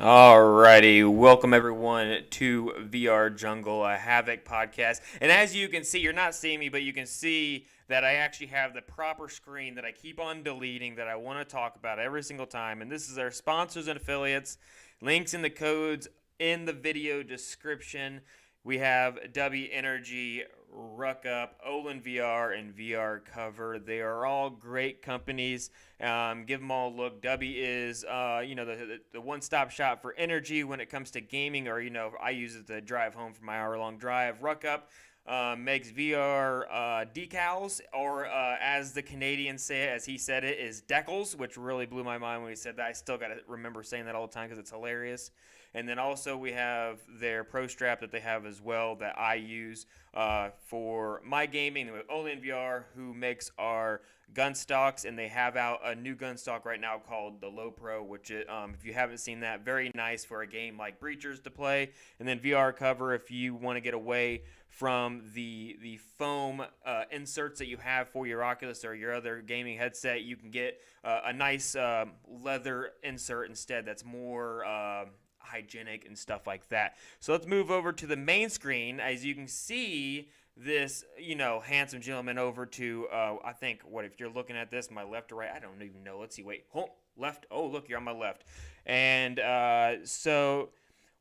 Alrighty, welcome everyone to VR Jungle, a Havoc podcast. And as you can see, you're not seeing me, but you can see that I actually have the proper screen that I keep on deleting that I want to talk about every single time. And this is our sponsors and affiliates. Links in the codes in the video description. We have W Energy, Ruck Up, Olin VR, and VR Cover. They are all great companies. Give them all a look. W is, the one-stop shop for energy when it comes to gaming, or, I use it to drive home from my hour-long drive. Ruck Up makes VR decals, or as the Canadians say it, as he said it, is decals, which really blew my mind when he said that. I still got to remember saying that all the time because it's hilarious. And then also we have their Pro Strap that they have as well that I use for my gaming. With Olin VR, who makes our gun stocks, and they have out a new gun stock right now called the Low Pro, which if you haven't seen that, very nice for a game like Breachers to play. And then VR Cover if you want to get away from the foam inserts that you have for your Oculus or your other gaming headset. You can get a nice leather insert instead that's more hygienic and stuff like that. So let's move over to the main screen. As you can see, this handsome gentleman over to I think, what if you're looking at this, my left or right, I don't even know. Let's see. Wait, left. Oh, look, you're on my left. And so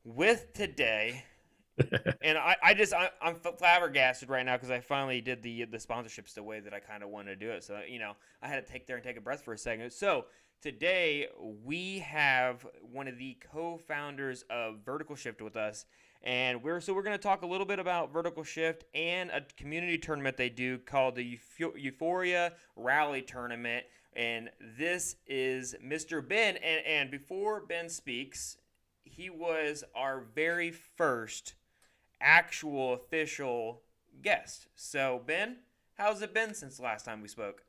with today, and I'm flabbergasted right now because I finally did the sponsorships the way that I kind of wanted to do it. So I had to take a breath for a second. So today we have one of the co-founders of Vertical Shift with us, and we're going to talk a little bit about Vertical Shift and a community tournament they do called the Euphoria Rally Tournament. And this is Mr. Ben. And before Ben speaks, he was our very first actual official guest. So Ben, how's it been since the last time we spoke?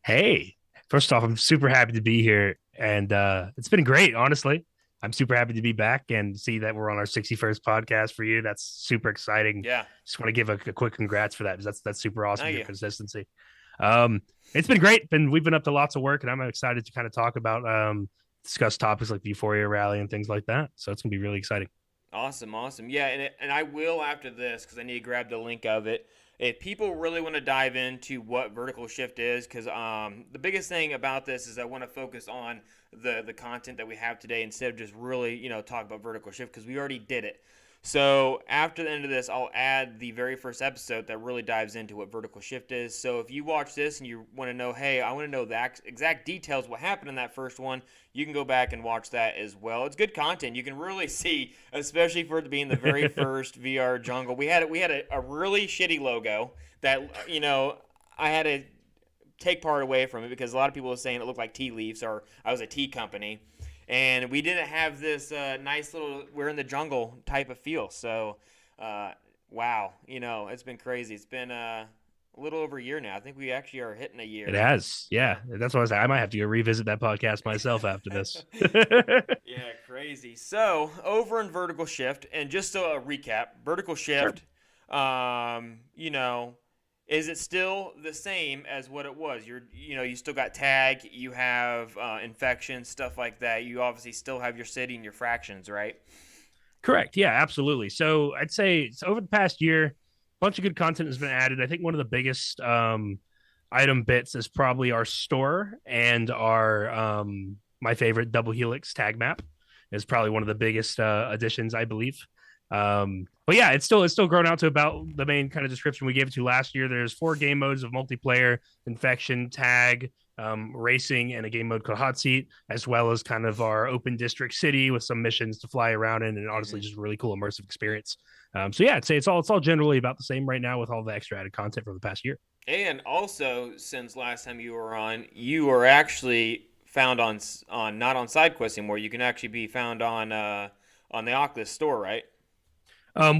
Hey, first off, I'm super happy to be here, and it's been great, honestly. I'm super happy to be back and see that we're on our 61st podcast for you. That's super exciting. Yeah. Just want to give a quick congrats for that, because that's super awesome, your you. consistency. It's been great. We've been up to lots of work, and I'm excited to kind of talk about discuss topics like the Euphoria Rally and things like that. So it's gonna be really exciting. Awesome. Yeah, and I will after this because I need to grab the link of it. If people really want to dive into what Vertical Shift is, because the biggest thing about this is I want to focus on the content that we have today instead of just really talk about Vertical Shift because we already did it. So after the end of this, I'll add the very first episode that really dives into what Vertical Shift is. So if you watch this and you want to know, hey, I want to know the exact details what happened in that first one, you can go back and watch that as well. It's good content. You can really see, especially for it being the very first VR Jungle. We had a really shitty logo that I had to take part away from it because a lot of people were saying it looked like tea leaves, or I was a tea company. And we didn't have this nice little we're in the jungle type of feel. So, wow, it's been crazy. It's been a little over a year now. I think we actually are hitting a year. It has, yeah. That's what I was saying. I might have to go revisit that podcast myself after this. Yeah, crazy. So, over in Vertical Shift, and just a recap, Vertical Shift, sure. Is it still the same as what it was? You still got tag, you have infection, stuff like that. You obviously still have your city and your fractions, right? Correct. Yeah, absolutely. So I'd say over the past year, a bunch of good content has been added. I think one of the biggest item bits is probably our store, and our my favorite double helix tag map is probably one of the biggest additions, I believe. But yeah, it's still grown out to about the main kind of description we gave it to last year. There's 4 game modes of multiplayer, infection, tag, racing, and a game mode called Hot Seat, as well as kind of our open district city with some missions to fly around in, and honestly, just a really cool immersive experience. So yeah, I'd say it's all generally about the same right now with all the extra added content from the past year. And also, since last time you were on, you are actually found on not on SideQuest anymore. You can actually be found on the Oculus store, right?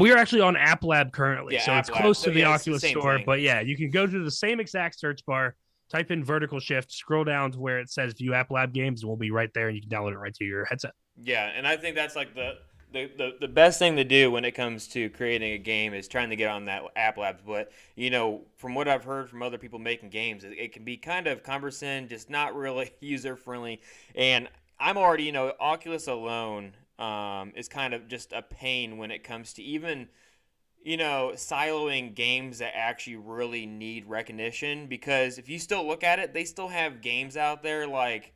We are actually on App Lab currently, Yeah, so App it's Lab. close So to the yeah, it's the Oculus same store. thing. But yeah, you can go to the same exact search bar, type in Vertical Shift, scroll down to where it says View App Lab Games, and we'll be right there, and you can download it right to your headset. Yeah, and I think that's like the best thing to do when it comes to creating a game is trying to get on that App Labs. But from what I've heard from other people making games, it can be kind of cumbersome, just not really user friendly. And I'm already, Oculus alone is kind of just a pain when it comes to even, siloing games that actually really need recognition. Because if you still look at it, they still have games out there like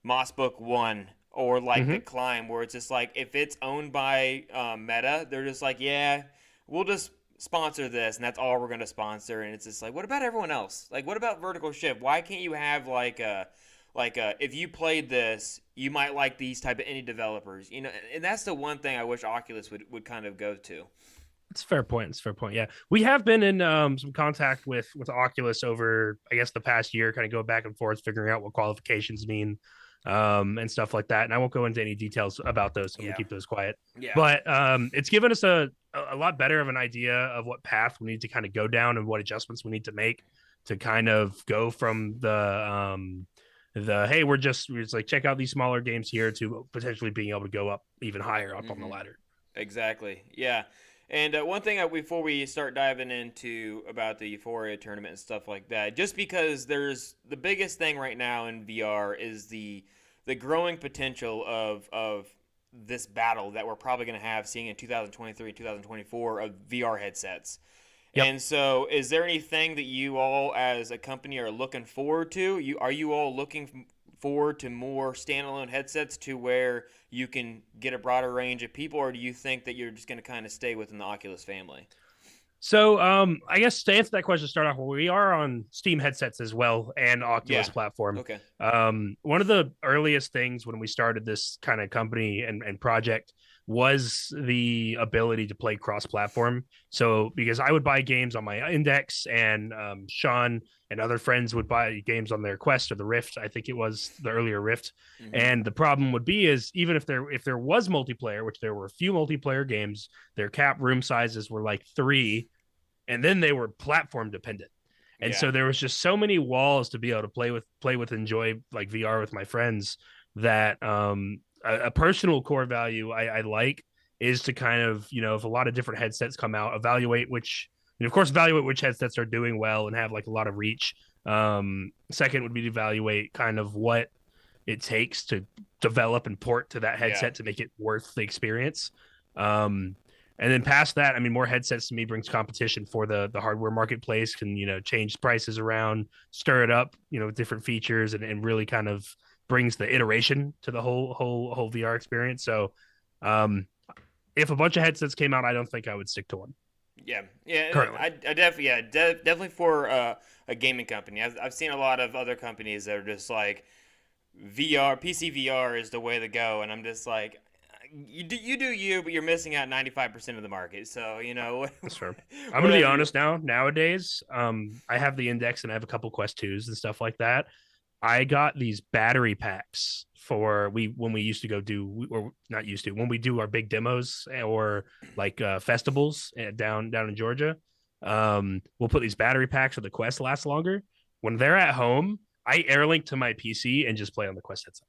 Moss Book 1 or like The Hmm. Climb, where it's just like, if it's owned by Meta, they're just like, yeah, we'll just sponsor this, and that's all we're going to sponsor. And it's just like, what about everyone else? Like, what about Vertical Shift? Why can't you have if you played this, you might like these type of indie developers, and that's the one thing I wish Oculus would kind of go to. It's a fair point. It's a fair point. Yeah, we have been in some contact with Oculus over, I guess, the past year, kind of go back and forth, figuring out what qualifications mean, and stuff like that. And I won't go into any details about those, so we Yeah, keep those quiet. yeah, But it's given us a lot better of an idea of what path we need to kind of go down and what adjustments we need to make to kind of go from the hey, we're just like check out these smaller games here to potentially being able to go up even higher up on the mm-hmm. ladder. Exactly. Yeah. And one thing before we start diving into about the Euphoria tournament and stuff like that, just because there's the biggest thing right now in VR is the growing potential of this battle that we're probably going to have seeing in 2023 2024 of VR headsets. Yep. And so, is there anything that you all, as a company, are looking forward to? Are you all looking forward to more standalone headsets to where you can get a broader range of people, or do you think that you're just going to kind of stay within the Oculus family? So, I guess to answer that question, start off, we are on Steam headsets as well and Oculus Yeah. platform. Okay. One of the earliest things when we started this kind of company and project was the ability to play cross-platform. So, because I would buy games on my Index, and Sean and other friends would buy games on their Quest or the Rift. I think it was the earlier Rift. Mm-hmm. And the problem would be is even if there was multiplayer, which there were a few multiplayer games, their cap room sizes were like 3, and then they were platform dependent. And Yeah. so there was just so many walls to be able to play with, enjoy like VR with my friends that a personal core value I like is to kind of, if a lot of different headsets come out, evaluate which, of course, evaluate which headsets are doing well and have like a lot of reach. Second would be to evaluate kind of what it takes to develop and port to that headset to make it worth the experience. And then past that, I mean, more headsets to me brings competition for the hardware marketplace, can, change prices around, stir it up, with different features, and really kind of brings the iteration to the whole VR experience. So if a bunch of headsets came out, I don't think I would stick to one. Yeah, yeah, Currently. I definitely, definitely for a gaming company. I've seen a lot of other companies that are just like PC VR is the way to go, and I'm just like, you do you, but you're missing out 95% of the market. So That's fair. I'm gonna be honest now. Nowadays, I have the Index and I have a couple Quest 2s and stuff like that. I got these battery packs for when we used to go do, or not used to, when we do our big demos or like festivals down in Georgia. We'll put these battery packs so the Quest lasts longer. When they're at home, I airlink to my PC and just play on the Quest headset.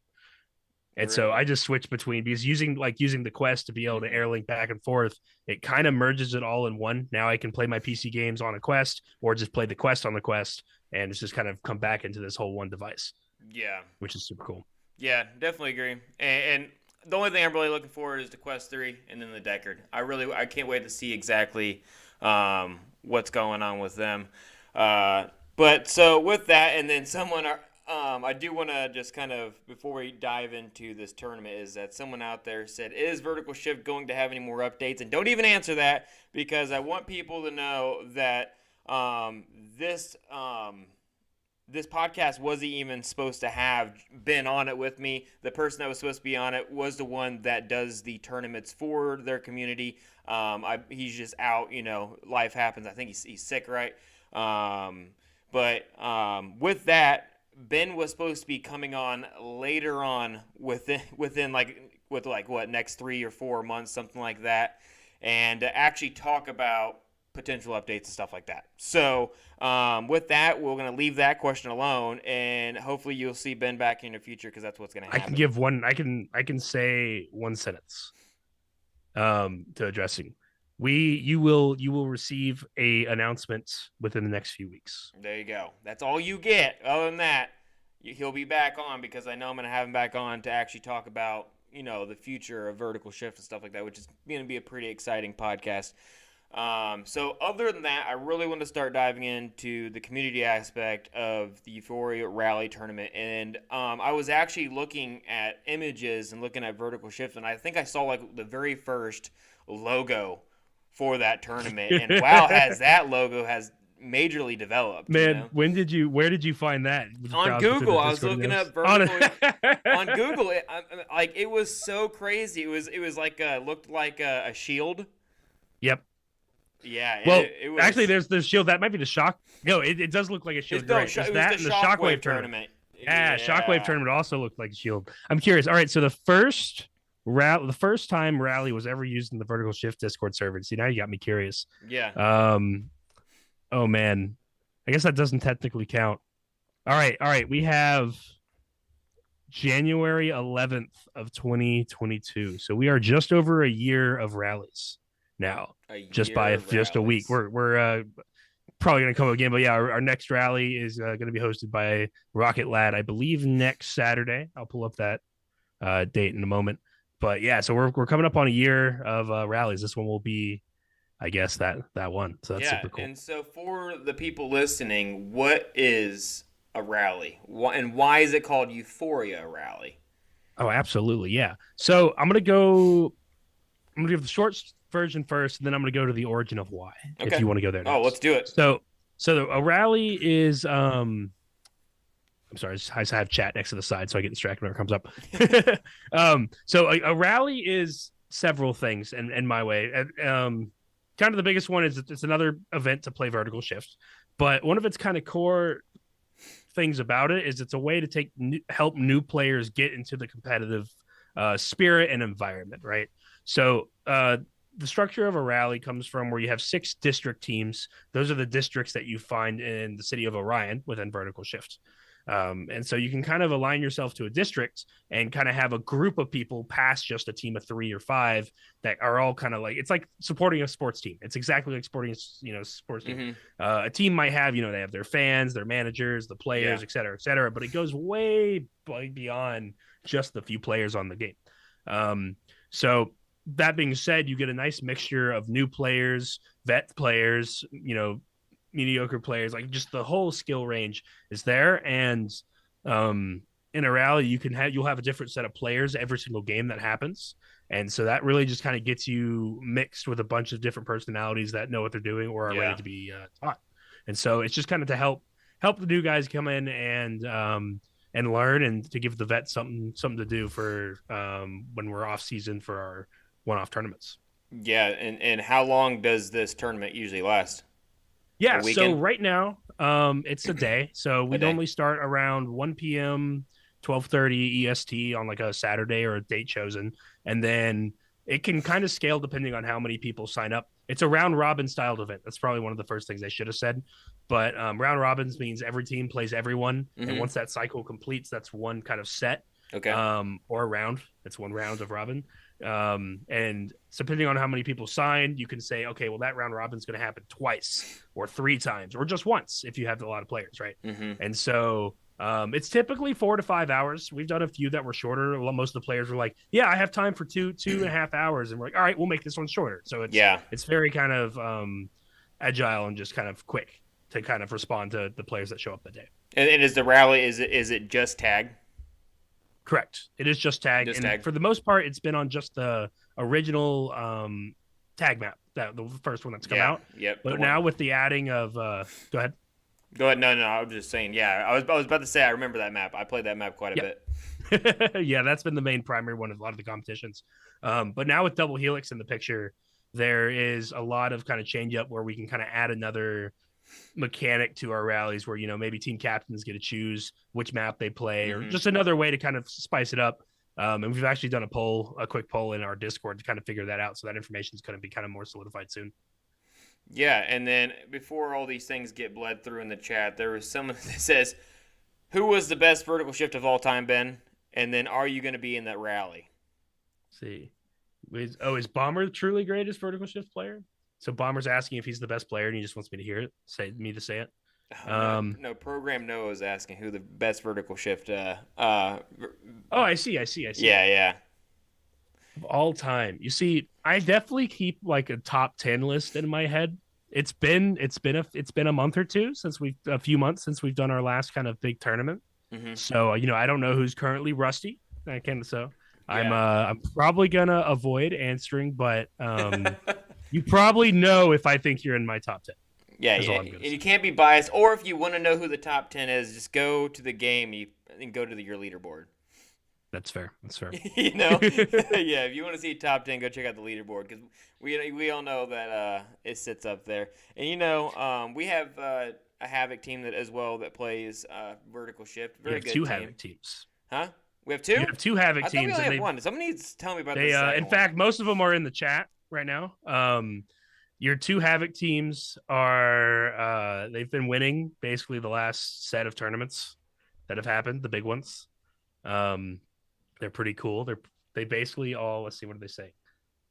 And so I just switch between, because using the Quest to be able to airlink back and forth, it kind of merges it all in one. Now I can play my PC games on a Quest or just play the Quest on the Quest, and it's just kind of come back into this whole one device. Yeah, which is super cool. Yeah, definitely agree. And the only thing I'm really looking forward is the Quest 3 and then the Deckard. I can't wait to see exactly what's going on with them. But so with that, and then I do want to just kind of, before we dive into this tournament, is that someone out there said, is Vertical Shift going to have any more updates? And don't even answer that, because I want people to know that this podcast wasn't even supposed to have been on it with me. The person that was supposed to be on it was the one that does the tournaments for their community. He's just out, life happens. I think he's sick, right? But with that, Ben was supposed to be coming on later on within next 3 or 4 months, something like that, and actually talk about potential updates and stuff like that. So with that, we're going to leave that question alone, and hopefully you'll see Ben back in the future, because that's what's going to happen. I can give one. I can say one sentence to addressing. You will receive a announcement within the next few weeks. There you go. That's all you get. Other than that, he'll be back on because I know I'm going to have him back on to actually talk about, the future of vertical shift and stuff like that, which is going to be a pretty exciting podcast. So other than that, I really want to start diving into the community aspect of the Euphoria Rally Tournament. And I was actually looking at images and looking at vertical shift, and I think I saw like the very first logo for that tournament. And wow, has that logo has majorly developed. Man, where did you find that? On Google, I was looking up vertical on Google. It was so crazy. It was like looked like a shield. Yep. Yeah. Well, it was, actually, there's the shield. That might be the shock. No, it does look like a shield. It was the Shockwave tournament. Yeah, Shockwave tournament also looked like a shield. I'm curious. All right, so the first time rally was ever used in the vertical shift Discord server. See, now you got me curious. Yeah. Oh man, I guess that doesn't technically count. All right. We have January 11th of 2022. So we are just over a year of rallies now. Just a week. We're probably going to come up again, but yeah, our next rally is going to be hosted by Rocket Lad, I believe next Saturday. I'll pull up that date in a moment. But yeah, so we're coming up on a year of rallies. This one will be, I guess, that one. So that's super cool. And so for the people listening, what is a rally? And why is it called Euphoria Rally? Oh, absolutely. Yeah. So I'm going to give the short version first, and then I'm going to go to the origin of why, if you want to go there next. Oh, let's do it. So a rally is, I'm sorry, I just have chat next to the side, so I get distracted when it comes up. So a rally is several things in my way. Kind of the biggest one is it's another event to play vertical shift, but one of its kind of core things about it is it's a way to help new players get into the competitive spirit and environment, right? So the structure of a rally comes from where you have 6 district teams. Those are the districts that you find in the city of Orion within vertical shift. And so you can kind of align yourself to a district and kind of have a group of people past just a team of 3 or 5 that are all kind of like, it's like supporting a sports team. It's exactly like supporting a sports team. Mm-hmm. A team might have, they have their fans, their managers, the players, et cetera, but it goes way beyond just the few players on the game. So that being said, you get a nice mixture of new players, vet players, mediocre players, like just the whole skill range is there. And in a rally, you'll have a different set of players every single game that happens. And so that really just kind of gets you mixed with a bunch of different personalities that know what they're doing or are ready to be taught. And so it's just kind of to help the new guys come in and learn, and to give the vets something to do for when we're off season for our one-off tournaments. Yeah, and how long does this tournament usually last? Yeah, so right now, it's a day. So we normally start around 1 p.m., 12:30 EST on like a Saturday or a date chosen. And then it can kind of scale depending on how many people sign up. It's a round robin styled event. That's probably one of the first things I should have said. But round robins means every team plays everyone. Mm-hmm. And once that cycle completes, that's one kind of set. Okay. Or a round. It's one round of robin. And depending on how many people signed, you can say, okay, well, that round robin is going to happen twice or 3 times or just once if you have a lot of players, right? Mm-hmm. And so it's typically 4 to 5 hours. We've done a few that were shorter. Most of the players were like, yeah, I have time for 2.5 hours. And we're like, all right, we'll make this one shorter. So it's very kind of agile and just kind of quick to kind of respond to the players that show up that day. And is the rally, is it just tag? Correct. It is just tag. And for the most part, it's been on just the original tag map, the first one that's come out. Yep. But now with the adding of go ahead. Go ahead. No, I was just saying, I was about to say I remember that map. I played that map quite a bit. Yeah, that's been the main primary one of a lot of the competitions. But now with Double Helix in the picture, there is a lot of kind of change up where we can kind of add another mechanic to our rallies where maybe team captains get to choose which map they play, or just another way to kind of spice it up. And we've actually done a quick poll in our Discord to kind of figure that out, so that information is going to be kind of more solidified soon. Yeah, and then before all these things get bled through in the chat, there was someone that says, who was the best vertical shift of all time, Ben? And then are you going to be in that rally? Let's see. Is Bomber truly greatest vertical shift player? So Bomber's asking if he's the best player, and he just wants me to hear it. Say it. Oh, no, Program Noah is asking who the best vertical shift. Oh, I see. Yeah. Of all time. You see, I definitely keep like a top 10 list in my head. It's been a month or two since we've a few months since we've done our last kind of big tournament. Hmm. So, I don't know who's currently rusty. I can so Yeah. I'm probably gonna avoid answering, but you probably know if I think you're in my top 10. Yeah, Is all I'm and gonna you say. can't be biased. Or if you want to know who the top 10 is, just go to the game and go to your leaderboard. That's fair. That's fair. Yeah. If you want to see top 10, go check out the leaderboard because we all know that it sits up there. And we have a Havoc team that as well that plays vertical shift. You Very have good two team. Havoc teams. Huh? We have two. You have two Havoc I thought we teams, only and had one. Somebody needs to tell me about they this second in one. fact, most of them are in the chat right now. Your two Havoc teams are they've been winning basically the last set of tournaments that have happened, the big ones. Um, they're pretty cool. They basically all, let's see, what do they say?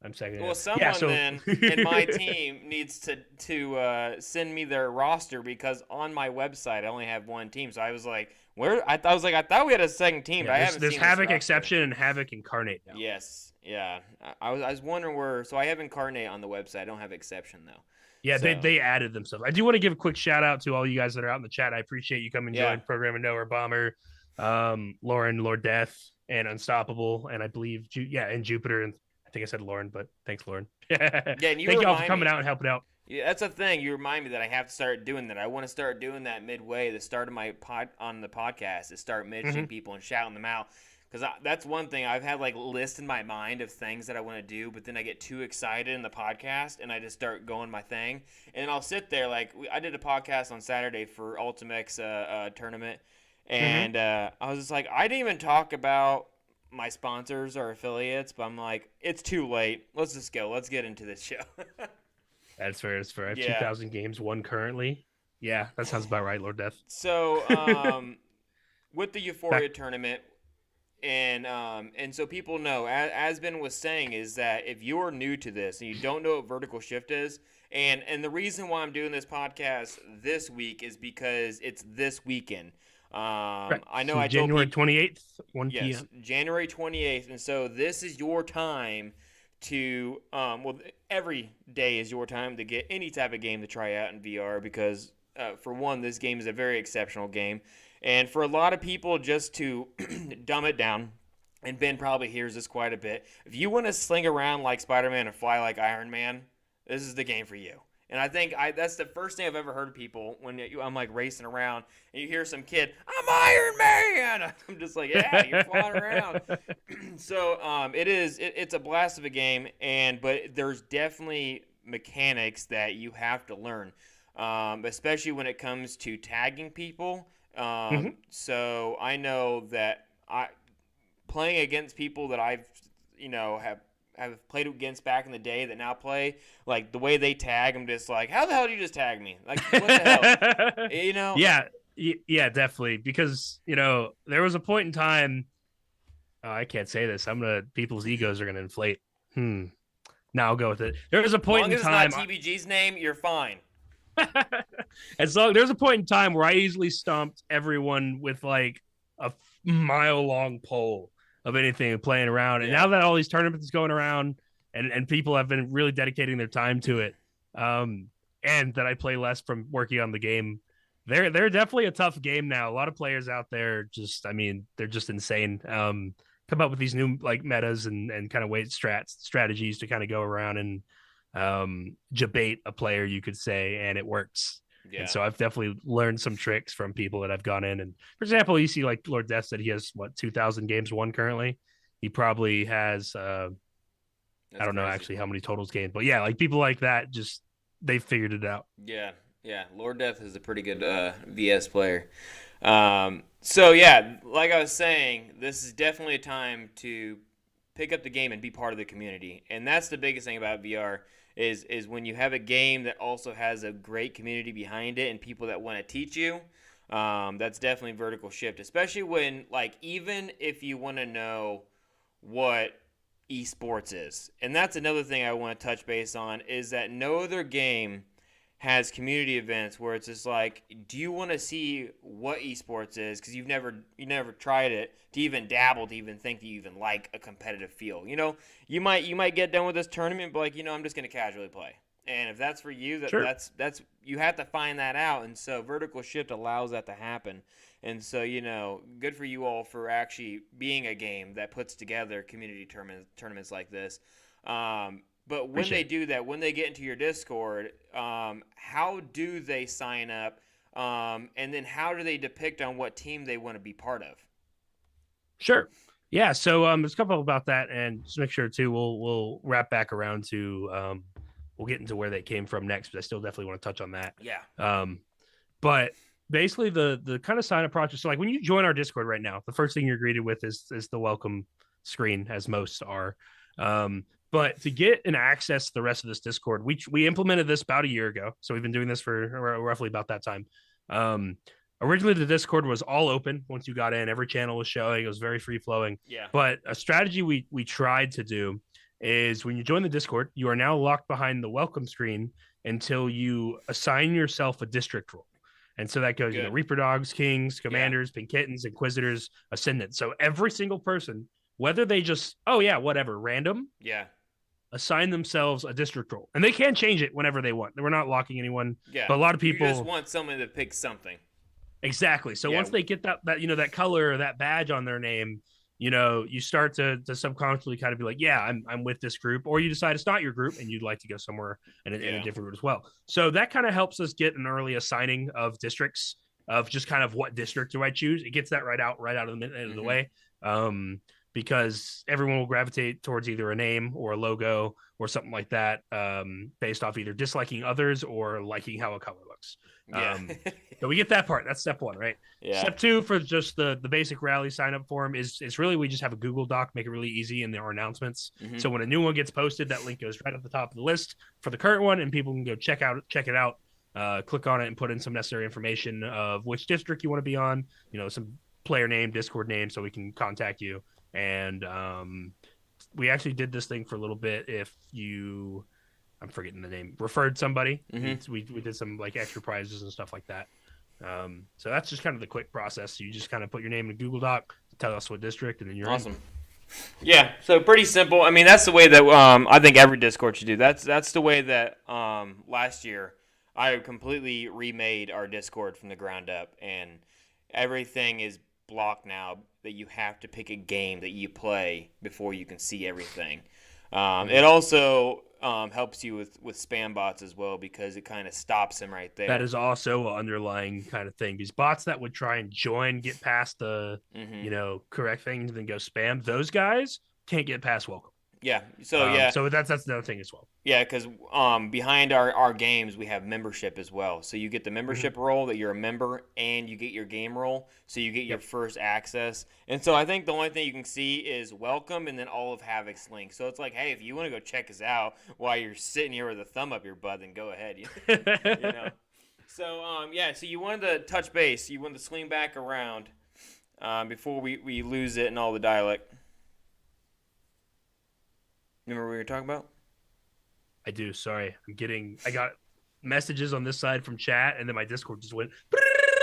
I'm second. Well, Yeah, someone so then in my team needs to send me their roster because on my website I only have one team. So I was like, where? I thought we had a second team, yeah, but I haven't there's seen Havoc this roster. Exception and Havoc Incarnate now. Yes, yeah. I was wondering where. So I have Incarnate on the website. I don't have Exception though. Yeah, So, they added themselves. I do want to give a quick shout out to all you guys that are out in the chat. I appreciate you coming and Yeah. join Program and Nowhere Bomber, Lauren, Lord Death, and Unstoppable, and I believe and Jupiter, and I think I said Lauren, but thanks, Lauren. Yeah, and thank you all for coming out and helping out. Yeah, that's the thing. You remind me that I have to start doing that. I want to start doing that midway. The start of my on the podcast is start mentioning people and shouting them out. Because that's one thing I've had like list in my mind of things that I want to do, but then I get too excited in the podcast and I just start going my thing. And I'll sit there like I did a podcast on Saturday for Ultimax tournament, and I was just like, I didn't even talk about my sponsors or affiliates, but I'm like, it's too late. Let's just go. Let's get into this show. That's fair. That's fair. I have Yeah. 2,000 games, one currently. Yeah, that sounds about right, Lord Death. So with the Euphoria tournament. And so people know, as Ben was saying, is that if you're new to this and you don't know what vertical shift is, and the reason why I'm doing this podcast this week is because it's this weekend. Right. I know So I January told 28th, 1 yes, p.m. January 28th, and so this is your time to every day is your time to get any type of game to try out in VR because for one, this game is a very exceptional game. And for a lot of people, just to dumb it down, and Ben probably hears this quite a bit, if you want to sling around like Spider-Man and fly like Iron Man, this is the game for you. And I think that's the first thing I've ever heard people when I'm like racing around and you hear some kid, I'm Iron Man. I'm just like, yeah, you're flying around. So it's a blast of a game, but there's definitely mechanics that you have to learn, especially when it comes to tagging people. So I know that playing against people that I've have played against back in the day that now play, like the way they tag, I'm just like, how the hell did you just tag me? Like, what the hell? Yeah, definitely. Because, there was a point in time, I can't say this. People's egos are going to inflate. Now I'll go with it. There was a point in time. As long as it's not TBG's name, you're fine. There's a point in time where I easily stomped everyone with like a mile-long pole of anything playing around. And now that all these tournaments going around and people have been really dedicating their time to it, and that I play less from working on the game, they're definitely a tough game now. A lot of players out there they're just insane. Come up with these new like metas and kind of weight strategies to kind of go around and debate a player, you could say, and it works. Yeah. And so I've definitely learned some tricks from people that I've gone in. And for example, you see like Lord Death said he has 2,000 games won currently. He probably has I don't know actually how many totals games, but yeah, like people like that, just they figured it out. Yeah. Lord Death is a pretty good VS player. So yeah, like I was saying, this is definitely a time to pick up the game and be part of the community. And that's the biggest thing about VR is when you have a game that also has a great community behind it and people that want to teach you. That's definitely vertical shift, especially when, like, even if you want to know what esports is. And that's another thing I want to touch base on is that no other game has community events where it's just like, do you want to see what esports is? Because you never tried it to even dabble, to even think that you even like a competitive feel. You might get done with this tournament, but like, I'm just gonna casually play. And if that's for you, Sure. that's you have to find that out. And so Vertical Shift allows that to happen. And so, good for you all for actually being a game that puts together community tournaments like this. But when they do that, when they get into your Discord, how do they sign up? And then how do they depict on what team they want to be part of? Sure. Yeah. So there's a couple about that, and just make sure too. We'll wrap back around to we'll get into where they came from next, but I still definitely want to touch on that. Yeah. But basically the kind of sign up process. So like when you join our Discord right now, the first thing you're greeted with is the welcome screen, as most are. But to get an access to the rest of this Discord, we implemented this about a year ago. So we've been doing this for roughly about that time. Originally, the Discord was all open once you got in. Every channel was showing. It was very free flowing. Yeah. But a strategy we tried to do is when you join the Discord, you are now locked behind the welcome screen until you assign yourself a district role. And so that goes, Reaper Dogs, Kings, Commanders, Pink Kittens, Inquisitors, Ascendants. So every single person, whether they just, random. Yeah. Assign themselves a district role, and they can change it whenever they want. We're not locking anyone. Yeah, but a lot of people you just want someone to pick something. Exactly. So once they get that color or that badge on their name, you start to subconsciously kind of be like, yeah, I'm with this group, or you decide it's not your group and you'd like to go somewhere in a different route as well. So that kind of helps us get an early assigning of districts, of just kind of what district do I choose. It gets that right out of the way. Because everyone will gravitate towards either a name or a logo or something like that, based off either disliking others or liking how a color looks. So we get that part. That's step one, right? Yeah. Step two for just the basic rally sign up form is really we just have a Google Doc, make it really easy in our announcements. Mm-hmm. So when a new one gets posted, that link goes right at the top of the list for the current one, and people can go check it out, click on it, and put in some necessary information of which district you want to be on. Some player name, Discord name, so we can contact you. And we actually did this thing for a little bit. If you, I'm forgetting the name, referred somebody, we did some like extra prizes and stuff like that. So that's just kind of the quick process. You just kind of put your name in a Google Doc, tell us what district, and then you're awesome. Yeah, so pretty simple. I mean, that's the way that I think every Discord should do. That's the way that last year I completely remade our Discord from the ground up, and everything is blocked now. That you have to pick a game that you play before you can see everything. It also helps you with spam bots as well, because it kind of stops them right there. That is also an underlying kind of thing. These bots that would try and join, get past the correct things, and then go spam, those guys can't get past welcome. Yeah. So So that's another thing as well. Yeah, because behind our games we have membership as well. So you get the membership role that you're a member, and you get your game role, so you get your first access. And so I think the only thing you can see is welcome, and then all of Havoc's links. So it's like, hey, if you want to go check us out while you're sitting here with a thumb up your butt, then go ahead. So so you wanted to touch base. You wanted to swing back around before we lose it in all the dialect. Remember what we were talking about? I do. Sorry. I got messages on this side from chat, and then my Discord just went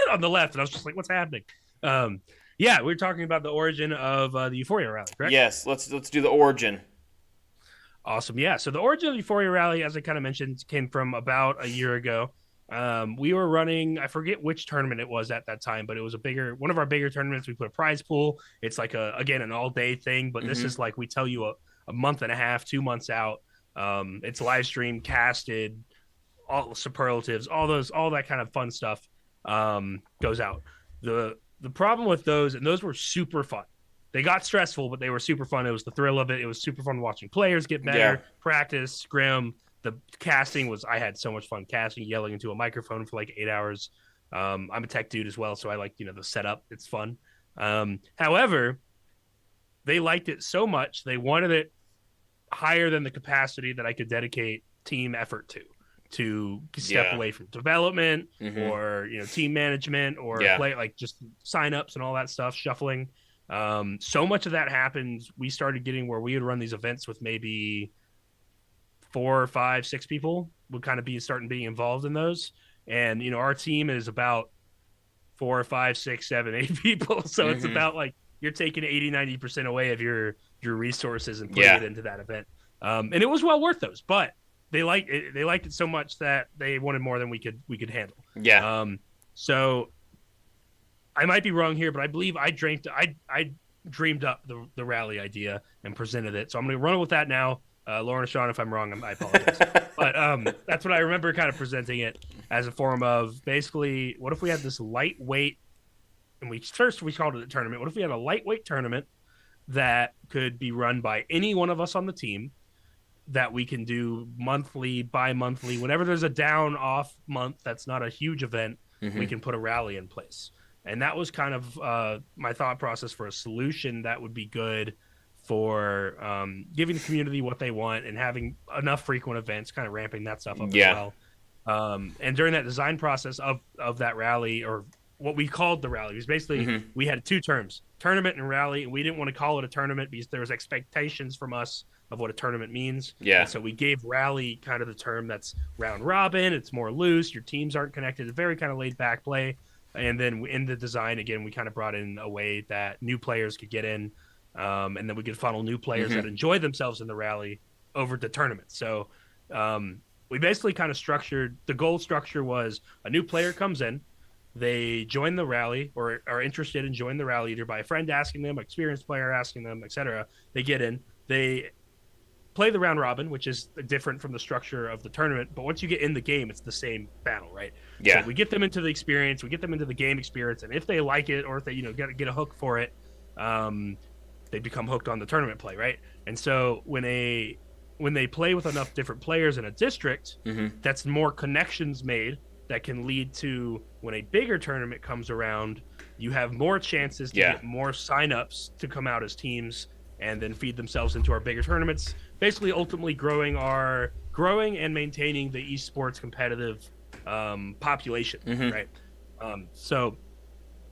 on the left, and I was just like, what's happening? We were talking about the origin of the Euphoria Rally, correct? Yes. Let's do the origin. Awesome. Yeah. So the origin of the Euphoria Rally, as I kind of mentioned, came from about a year ago. We were running, I forget which tournament it was at that time, but it was one of our bigger tournaments. We put a prize pool. It's like an all day thing, but this is like, we tell you a month and a half, 2 months out. It's live streamed, casted, all superlatives, all that kind of fun stuff goes out. The problem with those, and those were super fun. They got stressful, but they were super fun. It was the thrill of it. It was super fun watching players get better, practice, scrim. The casting I had so much fun casting, yelling into a microphone for like 8 hours. I'm a tech dude as well, so I like, the setup. It's fun. However, they liked it so much, they wanted it higher than the capacity that I could dedicate team effort to step away from development or, team management or play, like just signups and all that stuff, shuffling. So much of that happened. We started getting where we would run these events with maybe 4, 5, 6 people would kind of be starting being involved in those. And, our team is about 4, 5, 6, 7, 8 people. So it's about like you're taking 80-90% away of your resources and putting it into that event. And it was well worth those, but they liked it so much that they wanted more than we could handle. Yeah. So I might be wrong here, but I believe I dreamed up the rally idea and presented it. So I'm going to run with that now. Lauren or Sean, if I'm wrong, I apologize. But that's what I remember kind of presenting it as a form of basically, what if we had this lightweight, and we called it a tournament. What if we had a lightweight tournament that could be run by any one of us on the team, that we can do monthly, bi-monthly, whenever there's a down off month that's not a huge event, we can put a rally in place. And that was kind of my thought process for a solution that would be good for giving the community what they want and having enough frequent events, kind of ramping that stuff up as well. And during that design process of that rally, or what we called the rally, was basically we had 2 terms, tournament and rally, and we didn't want to call it a tournament because there was expectations from us of what a tournament means. And so we gave rally kind of the term that's round robin. It's more loose. Your teams aren't connected. It's very kind of laid back play. And then in the design, again, we kind of brought in a way that new players could get in. And then we could funnel new players that enjoy themselves in the rally over to tournaments. So we basically kind of structured, the goal structure was a new player comes in, they join the rally or are interested in joining the rally, either by a friend asking them, experienced player asking them, etc. They get in, they play the round robin, which is different from the structure of the tournament. But once you get in the game, it's the same battle, right? Yeah. So we get them into the experience, we get them into the game experience, and if they like it, or if they get a hook for it, they become hooked on the tournament play, right? And so when they play with enough different players in a district, that's more connections made that can lead to, when a bigger tournament comes around, you have more chances to get more signups to come out as teams and then feed themselves into our bigger tournaments, basically ultimately growing and maintaining the esports competitive population, right? So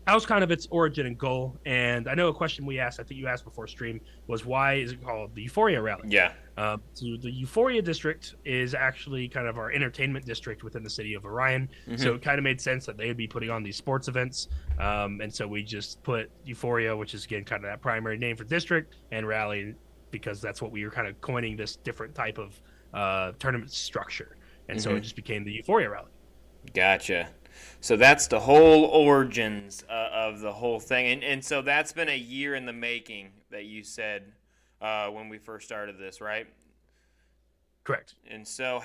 that was kind of its origin and goal. And I know a question we asked, I think you asked before stream, was why is it called the Euphoria Rally? So the Euphoria district is actually kind of our entertainment district within the city of Orion. So it kind of made sense that they would be putting on these sports events. And so we just put Euphoria, which is again kind of that primary name for district, and Rally, because that's what we were kind of coining this different type of tournament structure. And so it just became the Euphoria Rally. Gotcha. So that's the whole origins of the whole thing. And so that's been a year in the making, that you said when we first started this, right? Correct. And so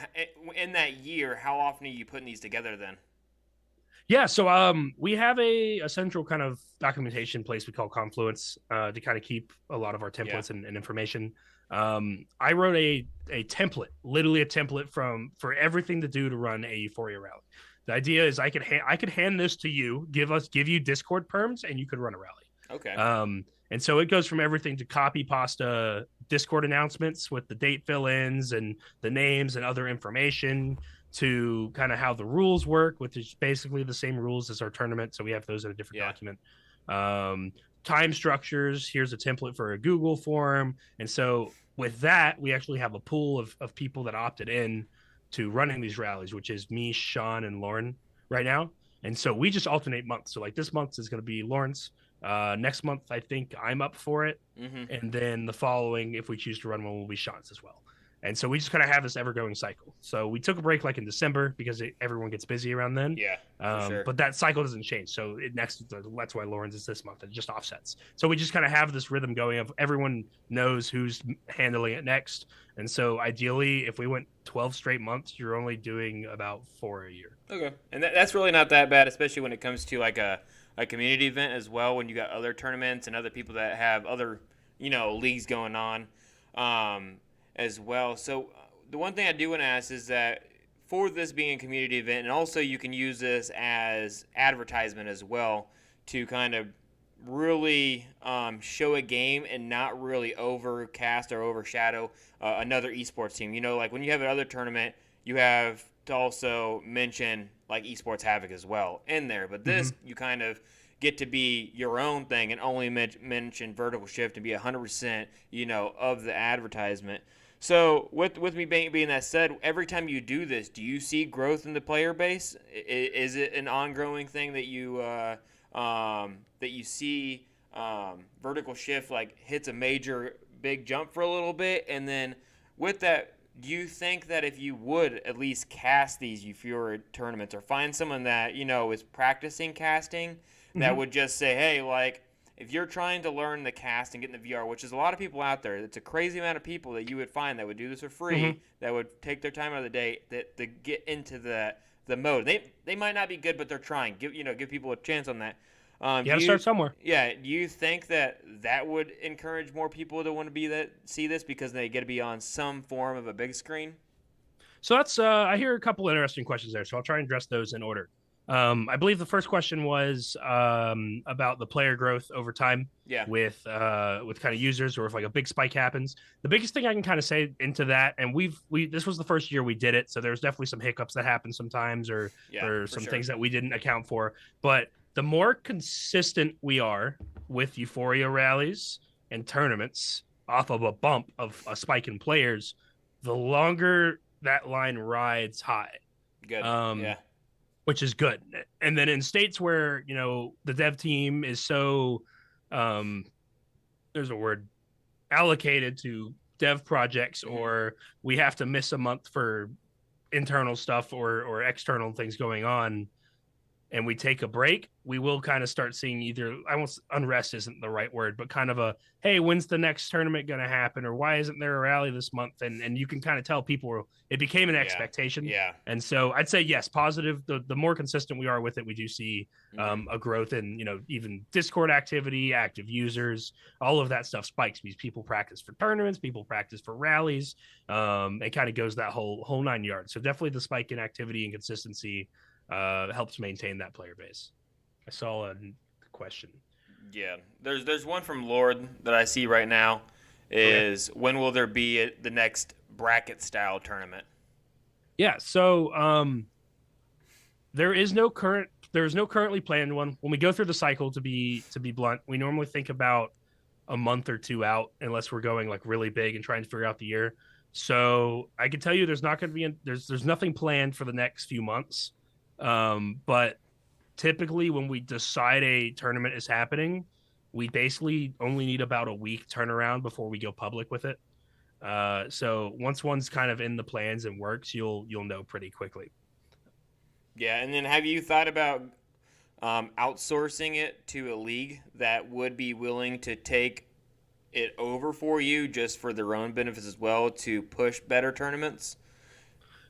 in that year, how often are you putting these together then? Yeah, so we have a central kind of documentation place we call Confluence to kind of keep a lot of our templates and information. I wrote a template, literally a template for everything to do to run a Euphoria Rally. The idea is I could hand this to you, give you Discord perms, and you could run a rally. Okay. And so it goes from everything to copy pasta Discord announcements with the date fill-ins and the names and other information, to kind of how the rules work, which is basically the same rules as our tournament. So we have those in a different document. Time structures, here's a template for a Google form. And so with that, we actually have a pool of people that opted in to running these rallies, which is me, Sean, and Lauren right now. And so we just alternate months. So like this month is going to be Lawrence. Next month, I think I'm up for it. And then the following, if we choose to run one, will be Sean's as well. And so we just kind of have this ever-going cycle. So we took a break like in December because everyone gets busy around then. Yeah, for sure. But that cycle doesn't change. So that's why Lauren's is this month. It just offsets. So we just kind of have this rhythm going of everyone knows who's handling it next. And so ideally, if we went 12 straight months, you're only doing about 4 a year. Okay. And that's really not that bad, especially when it comes to like a community event as well, when you got other tournaments and other people that have other, leagues going on. As well. So the one thing I do want to ask is that for this being a community event, and also you can use this as advertisement as well to kind of really show a game and not really overcast or overshadow another esports team. Like when you have another tournament, you have to also mention like Esports Havoc as well in there. But this, you kind of get to be your own thing and only mention Vertical Shift and be 100%, of the advertisement. So with me being that said, every time you do this, do you see growth in the player base? Is it an ongoing thing that you see vertical shift like hits a major big jump for a little bit, and then with that, do you think that if you would at least cast these Euphoria tournaments or find someone that is practicing casting that Hmm. would just say, hey, like if you're trying to learn the cast and get in the VR, which is a lot of people out there, it's a crazy amount of people that you would find that would do this for Hmm. free, that would take their time out of the day that to get into the mode. They might not be good, but they're trying. Give people a chance on that. You got to start somewhere. Do you think that would encourage more people to want to see this because they get to be on some form of a big screen? So that's I hear a couple interesting questions there, so I'll try and address those in order. I believe the first question was about the player growth over time Yeah. with kind of users, or if like a big spike happens. The biggest thing I can kind of say into that, and we this was the first year we did it, so there's definitely some hiccups that happen sometimes, Yeah, or for some sure. things that we didn't account for. But the more consistent we are with Euphoria rallies and tournaments off of a bump of a spike in players, the longer that line rides high, Good. um, Yeah. which is good. And then in states where the dev team is so um, there's a word, allocated to dev projects, Hmm. or we have to miss a month for internal stuff or external things going on, and we take a break, we will kind of start seeing either, I won't, unrest isn't the right word, but kind of a, hey, when's the next tournament going to happen? Or why isn't there a rally this month? And you can kind of tell people it became an Yeah. expectation. Yeah. And so I'd say, yes, positive. The more consistent we are with it, we do see Hmm. a growth in, even Discord activity, active users, all of that stuff spikes because people practice for tournaments, people practice for rallies. It kind of goes that whole 9 yards. So definitely the spike in activity and consistency helps maintain that player base. I saw a question. Yeah. There's one from Lord that I see right now. Okay. Is when will there be the next bracket style tournament? Yeah. So there's no currently planned one. When we go through the cycle, to be blunt, we normally think about a month or two out, unless we're going like really big and trying to figure out the year. So I can tell you there's not going to be there's nothing planned for the next few months. But typically when we decide a tournament is happening, we basically only need about a week turnaround before we go public with it. So once one's kind of in the plans and works, you'll know pretty quickly. Yeah. And then have you thought about outsourcing it to a league that would be willing to take it over for you just for their own benefits as well to push better tournaments?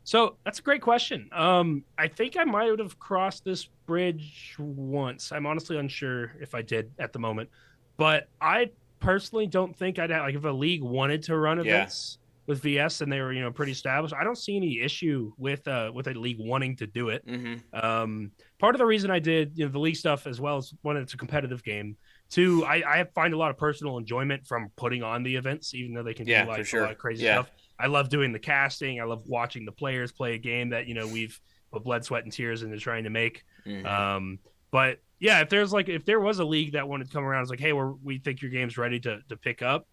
So that's a great question. I think I might have crossed this bridge once. I'm honestly unsure if I did at the moment, but I personally don't think I'd have, like, if a league wanted to run Yeah. events with VS and they were pretty established. I don't see any issue with a league wanting to do it. Mm-hmm. Part of the reason I did the league stuff as well is one, it's a competitive game. Two, I find a lot of personal enjoyment from putting on the events, even though they can be Yeah, for like a lot sure. of crazy Yeah. stuff. I love doing the casting. I love watching the players play a game that we've put blood, sweat, and tears into trying to make. Mm-hmm. But yeah, if there was a league that wanted to come around, it's like, hey, we think your game's ready to pick up.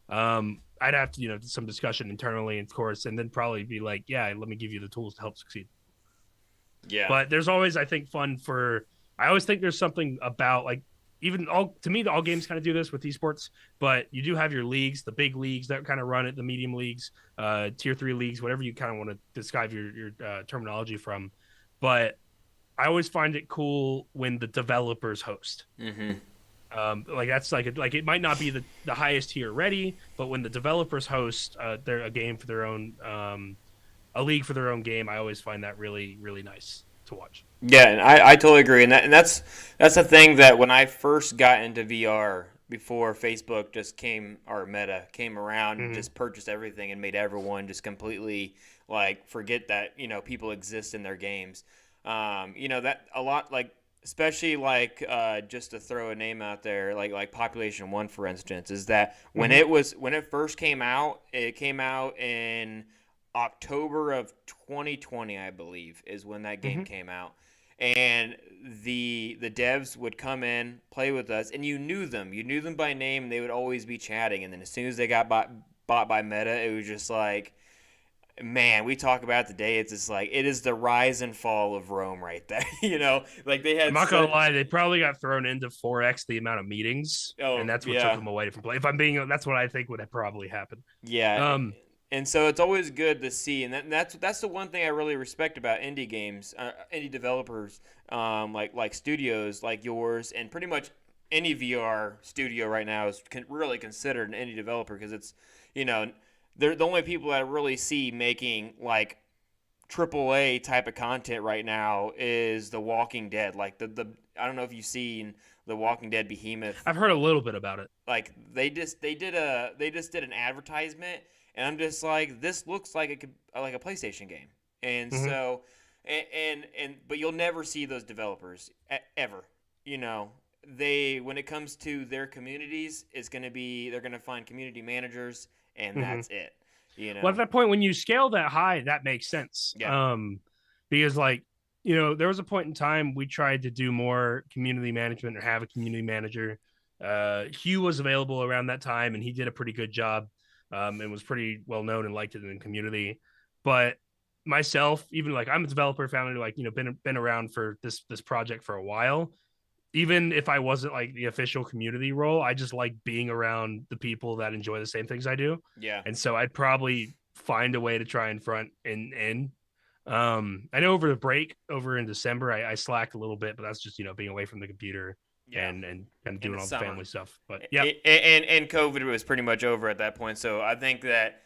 I'd have to some discussion internally, of course, and then probably be like, yeah, let me give you the tools to help succeed. Yeah. But there's always, I think, fun for. I always think there's something about, like, even all, to me, all games kind of do this with esports, but you do have your leagues, the big leagues that kind of run it, the medium leagues, tier 3 leagues, whatever you kind of want to describe your terminology from. But I always find it cool when the developers host. Mm-hmm. Like that's like it might not be the highest tier ready, but when the developers host their a game for their own a league for their own game, I always find that really really nice to watch. Yeah, and I totally agree, and that's the thing that when I first got into VR before Facebook just came or Meta came around and Mm-hmm. just purchased everything and made everyone just completely like forget that people exist in their games. That a lot like especially like just to throw a name out there like Population One for instance is that Mm-hmm. when it first came out, it came out in October of 2020, I believe, is when that game Mm-hmm. came out. And the devs would come in, play with us, and you knew them. You knew them by name, and they would always be chatting. And then as soon as they got bought by Meta. It was just like, man, we talk about today. It's just like, it is the rise and fall of Rome right there. Like they had. I'm not gonna lie, they probably got thrown into 4x the amount of meetings, and that's what took them away from play. If I'm being, that's what I think would have probably happened. Yeah. And so it's always good to see, and that's the one thing I really respect about indie games, indie developers, like studios like yours, and pretty much any VR studio right now is really considered an indie developer, because it's, they're the only people that I really see making like AAA type of content right now is The Walking Dead. Like the I don't know if you've seen The Walking Dead Behemoth. I've heard a little bit about it. Like they just did an advertisement. And I'm just like, this looks like a PlayStation game, and so, but you'll never see those developers ever. When it comes to their communities, they're gonna find community managers, and that's it. Well, at that point, when you scale that high, that makes sense. Yeah. Because there was a point in time we tried to do more community management or have a community manager. Hugh was available around that time, and he did a pretty good job. And was pretty well known and liked it in the community. But myself, even like I'm a developer, founded, like, been around for this project for a while. Even if I wasn't like the official community role, I just like being around the people that enjoy the same things I do. Yeah. And so I'd probably find a way to try and front in. I know over the break over in December, I slacked a little bit, but that's just, being away from the computer. Yeah. And kind of doing all the family stuff. But yeah. And COVID was pretty much over at that point. So I think that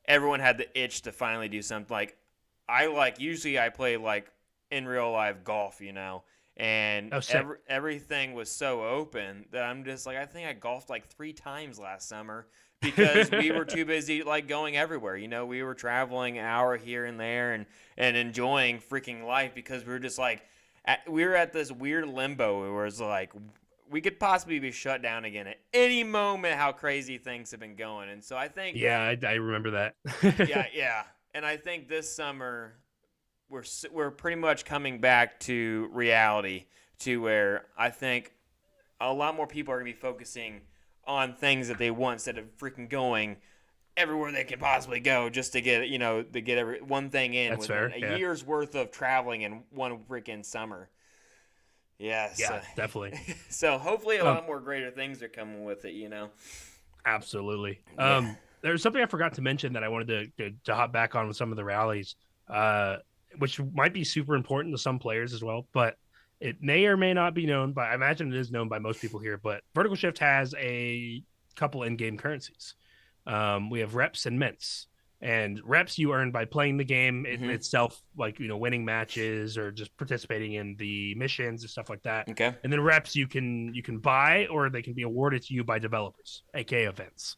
everyone had the itch to finally do something. Like, usually I play like in real life golf, and everything was so open that I'm just like, I think I golfed like 3 times last summer because we were too busy like going everywhere. We were traveling an hour here and there and enjoying freaking life, because we were just like, we were at this weird limbo where it's like we could possibly be shut down again at any moment, how crazy things have been going. And so I think... Yeah, I remember that. yeah. And I think this summer we're pretty much coming back to reality, to where I think a lot more people are going to be focusing on things that they want instead of freaking going everywhere they can possibly go just to get, one thing in. That's fair. A year's worth of traveling in one freaking summer. Yes. Yeah, definitely. So hopefully a lot more greater things are coming with it, Absolutely. Yeah. There's something I forgot to mention that I wanted to hop back on with some of the rallies, which might be super important to some players as well, but it may or may not be known by, I imagine it is known by most people here, but Vertical Shift has a couple in-game currencies. We have reps and mints, and reps you earn by playing the game itself, like, winning matches or just participating in the missions and stuff like that. Okay. And then reps you can buy, or they can be awarded to you by developers, aka events.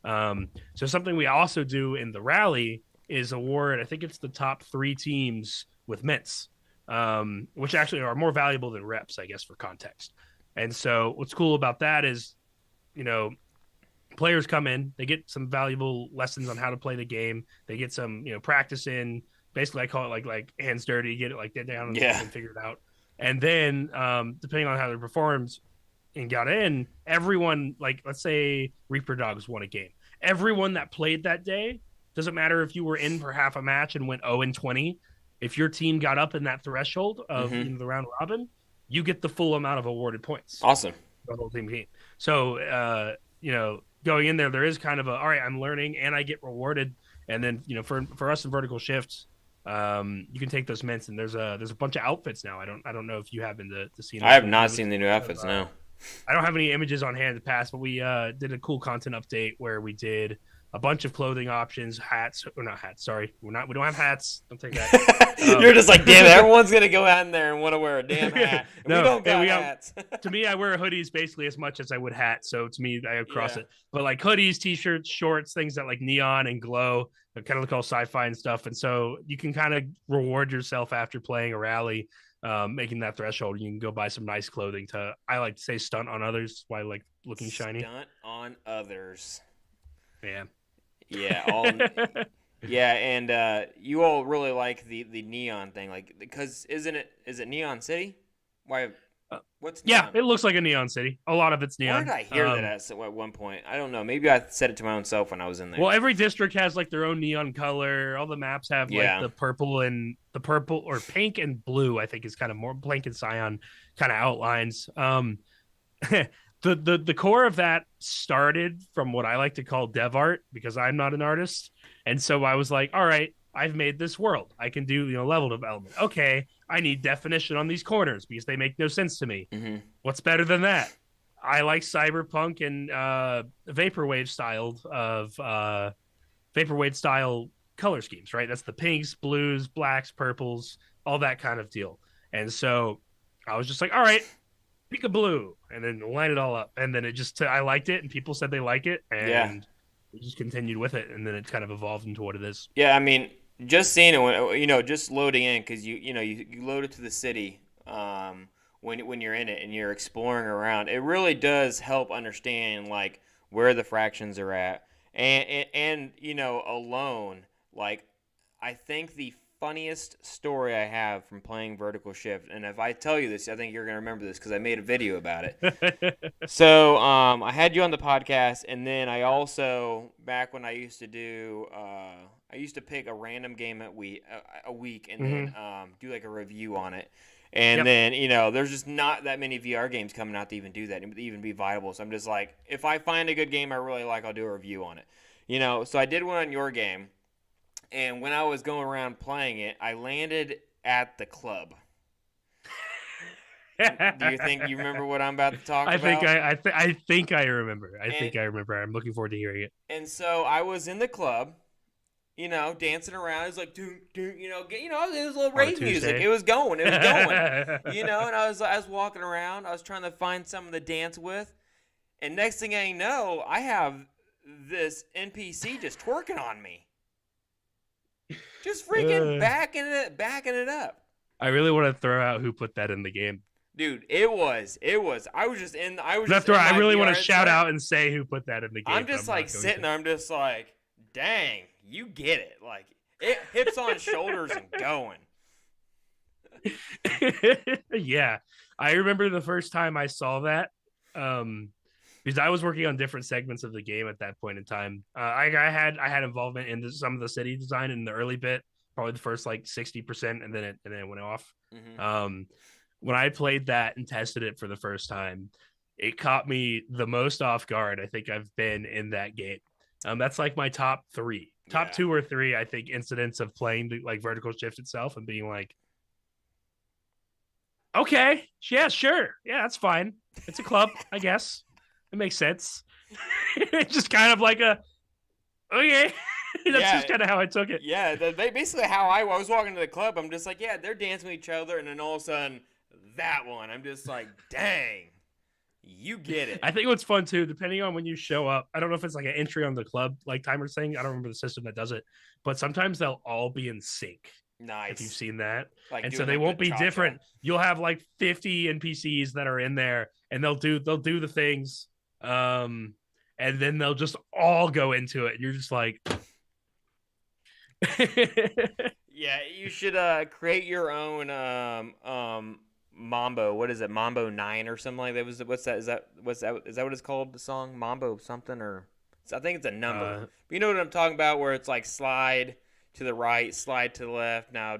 So something we also do in the rally is award, I think it's the top 3 teams with mints, which actually are more valuable than reps, I guess, for context. And so what's cool about that is, players come in, they get some valuable lessons on how to play the game. They get some, practice in. Basically, I call it like hands dirty, get it get down and figure it out. And then, depending on how they performed and got in, everyone, like, let's say Reaper Dogs won a game. Everyone that played that day, doesn't matter if you were in for half a match and went 0-20, if your team got up in that threshold of the round robin, you get the full amount of awarded points. Awesome. The whole team game. So, going in there is kind of all right, I'm learning and I get rewarded. And then, for us in Vertical Shifts, you can take those mints, and there's a bunch of outfits now. I don't know if you happen to see. I have not seen the new outfits. No, I don't have any images on hand to pass, but we did a cool content update where we did a bunch of clothing options, hats, or not hats. Sorry, we don't have hats. Don't take that. You're just like, damn it, everyone's gonna go out in there and want to wear a damn hat. No, we don't got hats. To me, I wear hoodies basically as much as I would hats. So to me, I cross it. But like hoodies, t-shirts, shorts, things that like neon and glow, kind of look all sci-fi and stuff. And so you can kind of reward yourself after playing a rally, making that threshold. You can go buy some nice clothing to, I like to say, stunt on others. Why I like looking shiny. Stunt on others. Yeah. Yeah. Yeah, and you all really like the neon thing, like, because is it Neon City? Why? What's Yeah, neon? it looks like a neon city. A lot of it's Where did neon. I hear that at one point? I don't know. Maybe I said it to my own self when I was in there. Well, every district has like their own neon color. All the maps have like Yeah. the purple or pink and blue. I think is kind of more blank and cyan kind of outlines. The core of that started from what I like to call dev art because I'm not an artist, and so I was like, all right, I've made this world. I can do level development. Okay, I need definition on these corners because they make no sense to me. Mm-hmm. What's better than that? I like cyberpunk and vaporwave style color schemes, right? That's the pinks, blues, blacks, purples, all that kind of deal. And so I was just like, all right, pick a blue, and then line it all up. And then I liked it, and people said they like it, and we just continued with it, and then it kind of evolved into what it is. Yeah, I mean, just seeing it when just loading in because you load it to the city when you're in it and you're exploring around, it really does help understand like where the fractions are at and alone like I think the funniest story I have from playing Vertical Shift, and if I tell you this, I think you're gonna remember this because I made a video about it. So I had you on the podcast, and then I also back when I used to do I used to pick a random game a week and then do like a review on it. And then, there's just not that many VR games coming out to even do that and even be viable. So I'm just like, if I find a good game I really like, I'll do a review on it. So I did one on your game. And when I was going around playing it, I landed at the club. Do you think you remember what I'm about to talk about? I think I remember. I think I remember. I'm looking forward to hearing it. And so I was in the club, dancing around. It was like, it was a little rave music. It was going. And I was walking around. I was trying to find someone to dance with. And next thing I know, I have this NPC just twerking on me. Just freaking backing it up. I really want to throw out who put that in the game. Dude, it was. I really want to shout out and say who put that in the game. I'm just like sitting there. I'm just like, dang, you get it. Like, it hips on shoulders and going. Yeah. I remember the first time I saw that. Because I was working on different segments of the game at that point in time. I had involvement in some of the city design in the early bit, probably the first like 60%, and then it went off. Mm-hmm. When I played that and tested it for the first time, it caught me the most off guard I think I've been in that game. That's like my top 2 or 3, I think, incidents of playing like Vertical Shift itself and being like, okay, yeah, sure, yeah, that's fine. It's a club, I guess. It makes sense. It's just kind of like okay. That's just kind of how I took it. Yeah, basically how I was walking to the club. I'm just like, yeah, they're dancing with each other, and then all of a sudden, that one. I'm just like, dang, you get it. I think what's fun too, depending on when you show up, I don't know if it's like an entry on the club like timer thing. I don't remember the system that does it, but sometimes they'll all be in sync. Nice. If you've seen that. Like, and so they won't be different. You'll have like 50 NPCs that are in there, and they'll do the things. And then they'll just all go into it. And you're just like, yeah, you should create your own Mambo. What is it? Mambo 9 or something like that. What's that? Is that what it's called? The song Mambo something, or I think it's a number. But you know what I'm talking about, where it's like slide to the right, slide to the left. Now,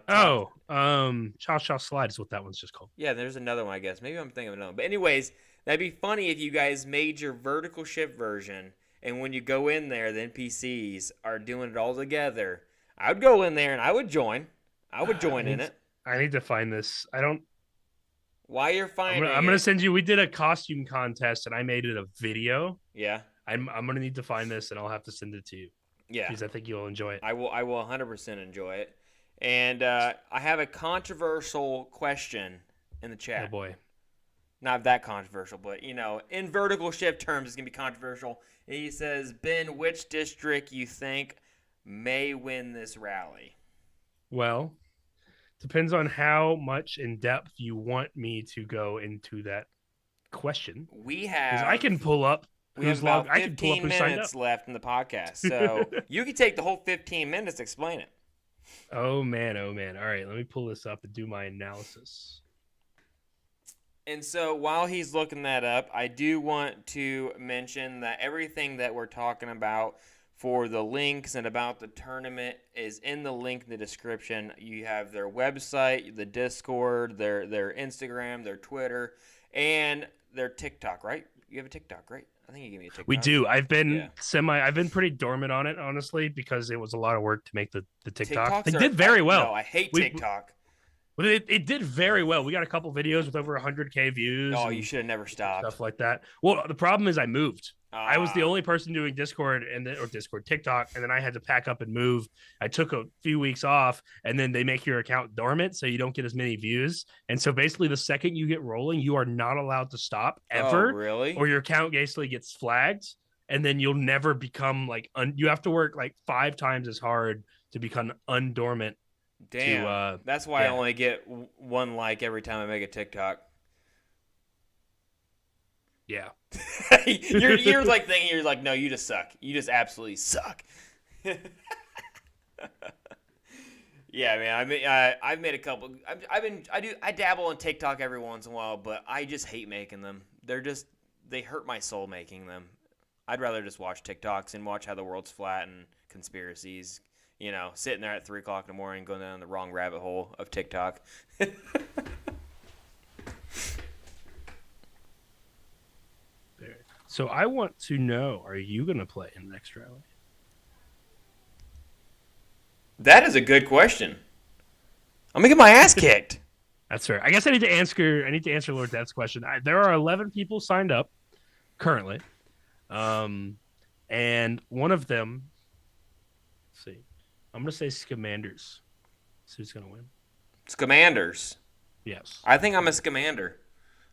Cha Slide is what that one's just called. Yeah, there's another one, I guess. Maybe I'm thinking of another one. But anyways, that'd be funny if you guys made your Vertical Shift version, and when you go in there, the NPCs are doing it all together. I would go in there and I would join. In it. I need to find this. I don't. While you're finding I'm gonna send you. We did a costume contest, and I made it a video. Yeah. I'm gonna need to find this, and I'll have to send it to you. Yeah. Because I think you'll enjoy it. I will 100% enjoy it. And I have a controversial question in the chat. Oh boy. Not that controversial, but in Vertical Shift terms, it's gonna be controversial. And he says, Ben, which district you think may win this rally? Well, depends on how much in depth you want me to go into that question. I can pull up. We have about 15 minutes left in the podcast, so you can take the whole 15 minutes to explain it. Oh man! All right, let me pull this up and do my analysis. And so while he's looking that up, I do want to mention that everything that we're talking about for the links and about the tournament is in the link in the description. You have their website, the Discord, their Instagram, their Twitter, and their TikTok, right? You have a TikTok, right? I think you gave me a TikTok. We do. I've been pretty dormant on it, honestly, because it was a lot of work to make the TikTok. They did very well. No, I hate TikTok. But it did very well. We got a couple videos with over 100K views. Oh, you should have never stopped. Stuff like that. Well, the problem is I moved. I was the only person doing Discord or TikTok, and then I had to pack up and move. I took a few weeks off, and then they make your account dormant so you don't get as many views. And so basically, the second you get rolling, you are not allowed to stop ever. Oh, really? Or your account basically gets flagged, and then you'll never become like you have to work like 5 times as hard to become undormant. Damn, that's why I only get 1 like every time I make a TikTok. Yeah. you're like thinking, you're like, no, you just suck. You just absolutely suck. Yeah, man. I mean, I've made a couple. I dabble in TikTok every once in a while, but I just hate making them. They hurt my soul making them. I'd rather just watch TikToks and watch how the world's flat and conspiracies. You know, sitting there at 3 o'clock in the morning, going down the wrong rabbit hole of TikTok. So I want to know, are you going to play in the next rally? That is a good question. I'm going to get my ass kicked. That's fair. I guess I need to answer Lord Death's question. There are 11 people signed up currently. And one of them, let's see. I'm going to say Scamanders. So who's going to win? Scamanders. Yes. I think I'm a Scamander.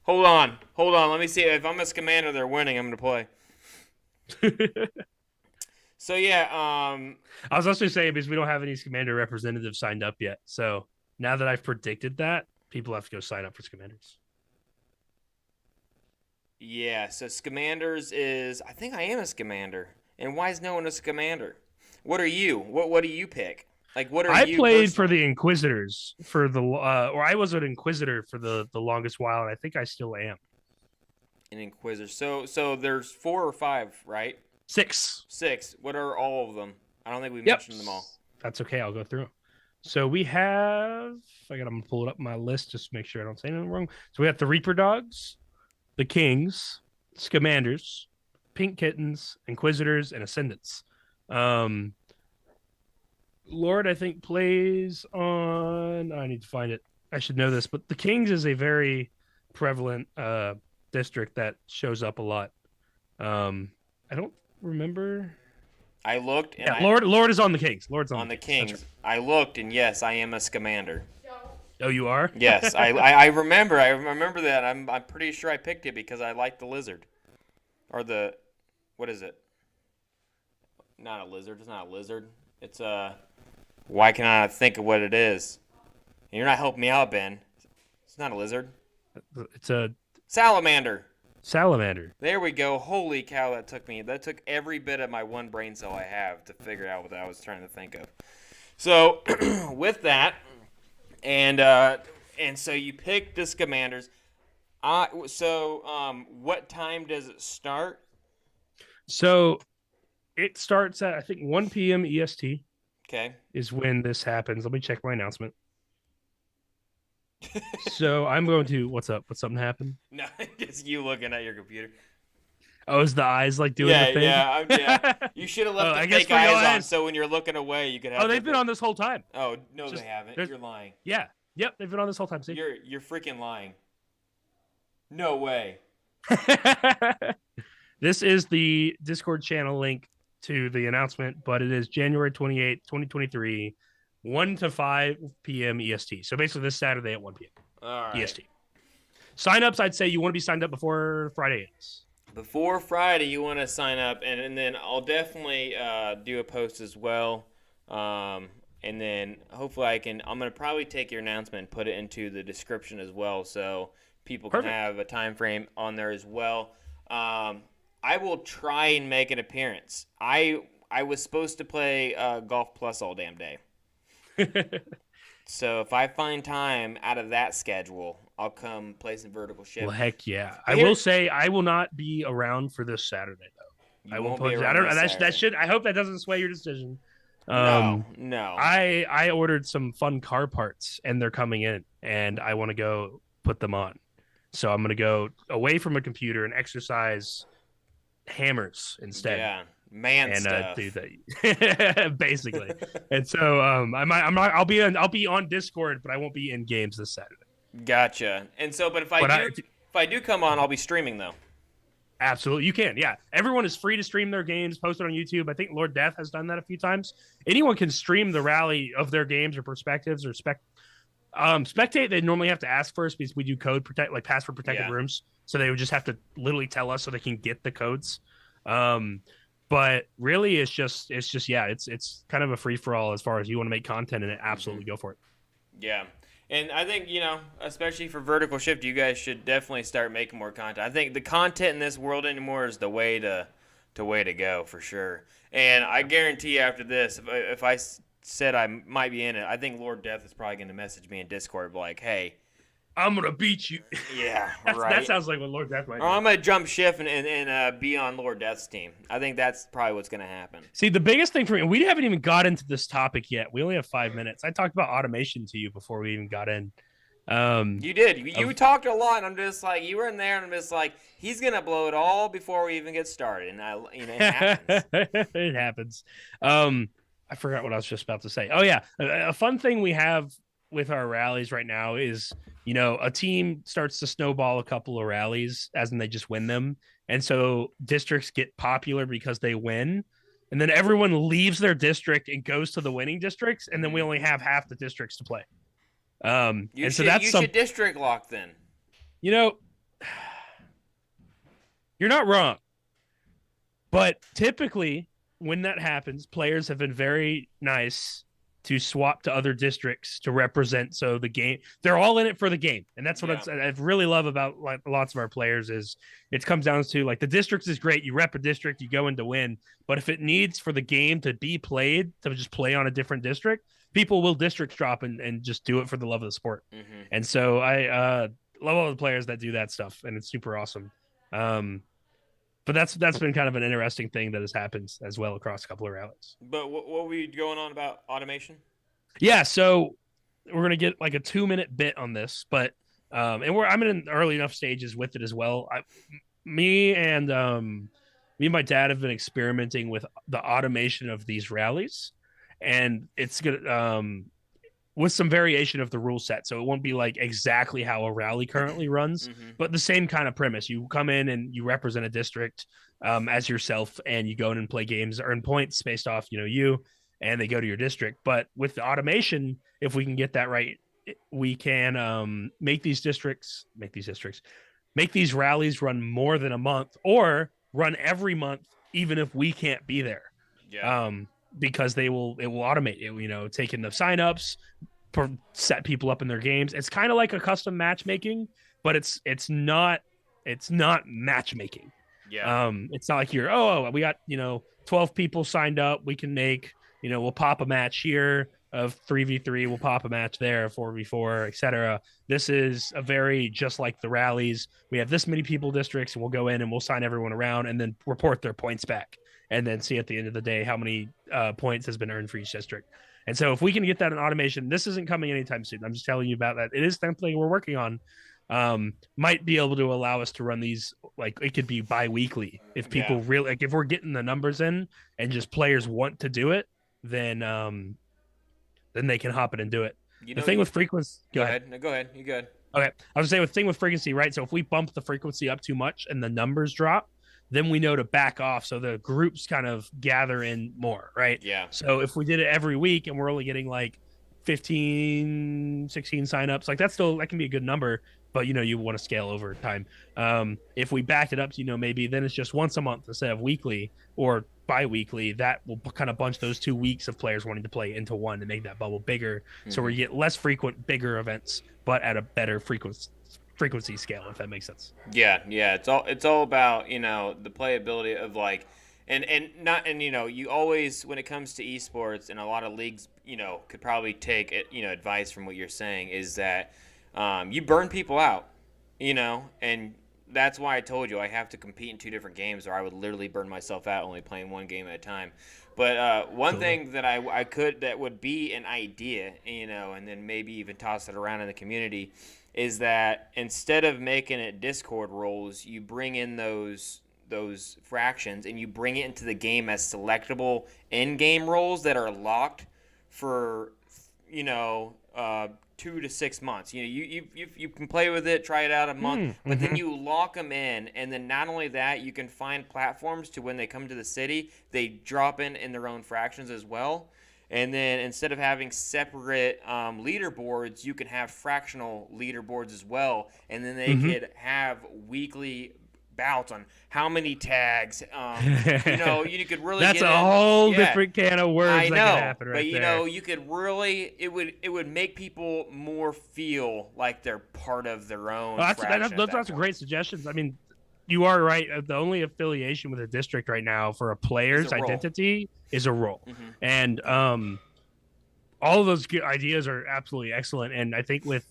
Hold on. Let me see. If I'm a Scamander, they're winning. I'm going to play. So, yeah. I was also saying because we don't have any Scamander representatives signed up yet. So now that I've predicted that, people have to go sign up for Scamanders. Yeah. So Scamanders is, I think I am a Scamander. And why is no one a Scamander? What are you? What do you pick? Like, what are you? I played for the Inquisitors for the, or I was an Inquisitor for the longest while, and I think I still am. An Inquisitor. So there's 4 or 5, right? 6. 6. What are all of them? I don't think we mentioned them all. That's okay. I'll go through them. So we have, I'm going to pull it up my list just to make sure I don't say anything wrong. So we have the Reaper Dogs, the Kings, Scamanders, Pink Kittens, Inquisitors, and Ascendants. Lord, I think, plays on, I need to find it. I should know this, but the Kings is a very prevalent district that shows up a lot. I don't remember. I looked. And Lord is on the Kings. Lord's on the Kings. Right. I looked, and yes, I am a Scamander. Oh, you are? Yes, I remember. I remember that. I'm pretty sure I picked it because I like the lizard, or the, what is it? Not a lizard. It's not a lizard. It's a. Why can I not think of what it is? You're not helping me out, Ben. It's not a lizard. It's a salamander. Salamander. There we go. Holy cow, that took every bit of my one brain cell I have to figure out what I was trying to think of. So, with that, and so you picked the Scamanders. What time does it start? So, it starts at, I think, 1 p.m. EST. Okay. Is when this happens. Let me check my announcement. So I'm going to. What's up? What's something happen? No, just you looking at your computer. Oh, is the eyes like doing the thing? Yeah. You should have left the fake eyes on, so when you're looking away, you could have. Oh, they've been on this whole time. Oh no, they haven't. You're lying. Yeah. Yep, they've been on this whole time. See? You're freaking lying. No way. This is the Discord channel link to the announcement, but it is January 28th, 2023, 1 to 5 p.m. EST. So basically this Saturday at 1 p.m. All right. EST. Sign-ups, I'd say you want to be signed up before Friday ends. Before Friday, you want to sign up, and then I'll definitely do a post as well. And then hopefully I'm going to probably take your announcement and put it into the description as well so people can have a time frame on there as well. I will try and make an appearance. I was supposed to play Golf Plus all damn day. So if I find time out of that schedule, I'll come play some vertical shift. Well, heck yeah. But I will say I will not be around for this Saturday though. you I will won't be put. I around don't. this That Saturday. should. I hope that doesn't sway your decision. No, Um, no. I ordered some fun car parts and they're coming in, and I want to go put them on. So I'm gonna go away from a computer and exercise hammers instead. Yeah, man And stuff. do that basically. And so I'll be on Discord, but I won't be in games this Saturday. Gotcha. And so, but if I do come on, I'll be streaming though. Absolutely, you can. Yeah, everyone is free to stream their games, post it on YouTube. I think Lord Death has done that a few times. Anyone can stream the rally of their games or perspectives or spectate. They normally have to ask first because we do code protect, like password protected rooms. So they would just have to literally tell us so they can get the codes. But really, it's just it's kind of a free for all as far as you want to make content and absolutely go for it. Yeah. And I think, especially for vertical shift, you guys should definitely start making more content. I think the content in this world anymore is the way to go for sure. And I guarantee you after this, if I said I might be in it, I think Lord Death is probably going to message me in Discord like, hey, I'm going to beat you. Yeah, right. That sounds like what Lord Death might do. Or I'm going to jump shift and be on Lord Death's team. I think that's probably what's going to happen. See, the biggest thing for me, we haven't even got into this topic yet. We only have 5 minutes. I talked about automation to you before we even got in. You did. You talked a lot, and I'm just like, you were in there, and I'm just like, he's going to blow it all before we even get started. And, it happens. It happens. I forgot what I was just about to say. Oh, yeah. A fun thing we have with our rallies right now is, a team starts to snowball a couple of rallies as in they just win them. And so districts get popular because they win. And then everyone leaves their district and goes to the winning districts. And then we only have half the districts to play. You should district lock then. You're not wrong. But typically when that happens, players have been very nice to swap to other districts to represent. So the game, they're all in it for the game. And that's what I really love about lots of our players is it comes down to like the districts is great. You rep a district, you go in to win. But if it needs for the game to be played, to just play on a different district, people will district drop and just do it for the love of the sport. Mm-hmm. And so I love all the players that do that stuff. And it's super awesome. But that's been kind of an interesting thing that has happened as well across a couple of rallies. But what were you going on about automation? Yeah, so we're gonna get like a 2-minute bit on this, but I'm in early enough stages with it as well. Me and my dad have been experimenting with the automation of these rallies, and it's gonna with some variation of the rule set. So it won't be like exactly how a rally currently runs, but the same kind of premise. You come in and you represent a district as yourself, and you go in and play games, earn points based off, you, and they go to your district. But with the automation, if we can get that right, we can make these rallies run more than a month or run every month, even if we can't be there. Yeah. Because it will automate it, taking the signups, set people up in their games. It's kind of like a custom matchmaking, but it's not matchmaking. Yeah. It's not like we got 12 people signed up. We can make we'll pop a match here of 3v3. We'll pop a match there, 4v4, etc. This is a very just like the rallies. We have this many people districts, and we'll go in and we'll sign everyone around and then report their points back. And then see at the end of the day how many points has been earned for each district. And so if we can get that in automation, this isn't coming anytime soon. I'm just telling you about that. It is something we're working on. Might be able to allow us to run these, like it could be bi-weekly. If people really, like if we're getting the numbers in and just players want to do it, then they can hop in and do it. The thing with frequency, go ahead. No, go ahead. You good. Okay. I was saying with frequency, right? So if we bump the frequency up too much and the numbers drop, then we know to back off. So the groups kind of gather in more, right? Yeah. So if we did it every week and we're only getting like 15, 16 signups, like that can be a good number, but you want to scale over time. If we backed it up to, maybe then it's just once a month instead of weekly or bi-weekly, that will kind of bunch those 2 weeks of players wanting to play into one to make that bubble bigger. Mm-hmm. So we get less frequent, bigger events, but at a better frequency scale, if that makes sense. Yeah. It's all about the playability of like, and you always, when it comes to esports and a lot of leagues, could probably take advice from what you're saying is that you burn people out, and that's why I told you I have to compete in 2 different games, or I would literally burn myself out only playing 1 game at a time. But one thing that I could, that would be an idea, and then maybe even toss it around in the community, is that instead of making it Discord roles, you bring in those fractions and you bring it into the game as selectable in-game roles that are locked for 2 to 6 months. You can play with it, try it out a month, but then you lock them in, and then not only that, you can find platforms to when they come to the city, they drop in their own fractions as well. And then instead of having separate leaderboards, you can have fractional leaderboards as well, and then they could have weekly bouts on how many tags. You could really that's get a whole different can of words. I know, that could happen right but there. you could really it would make people more feel like they're part of their own. Well, that's a great suggestions. I mean, you are right. The only affiliation with a district right now for a player's identity is a role, and all of those ideas are absolutely excellent. And I think with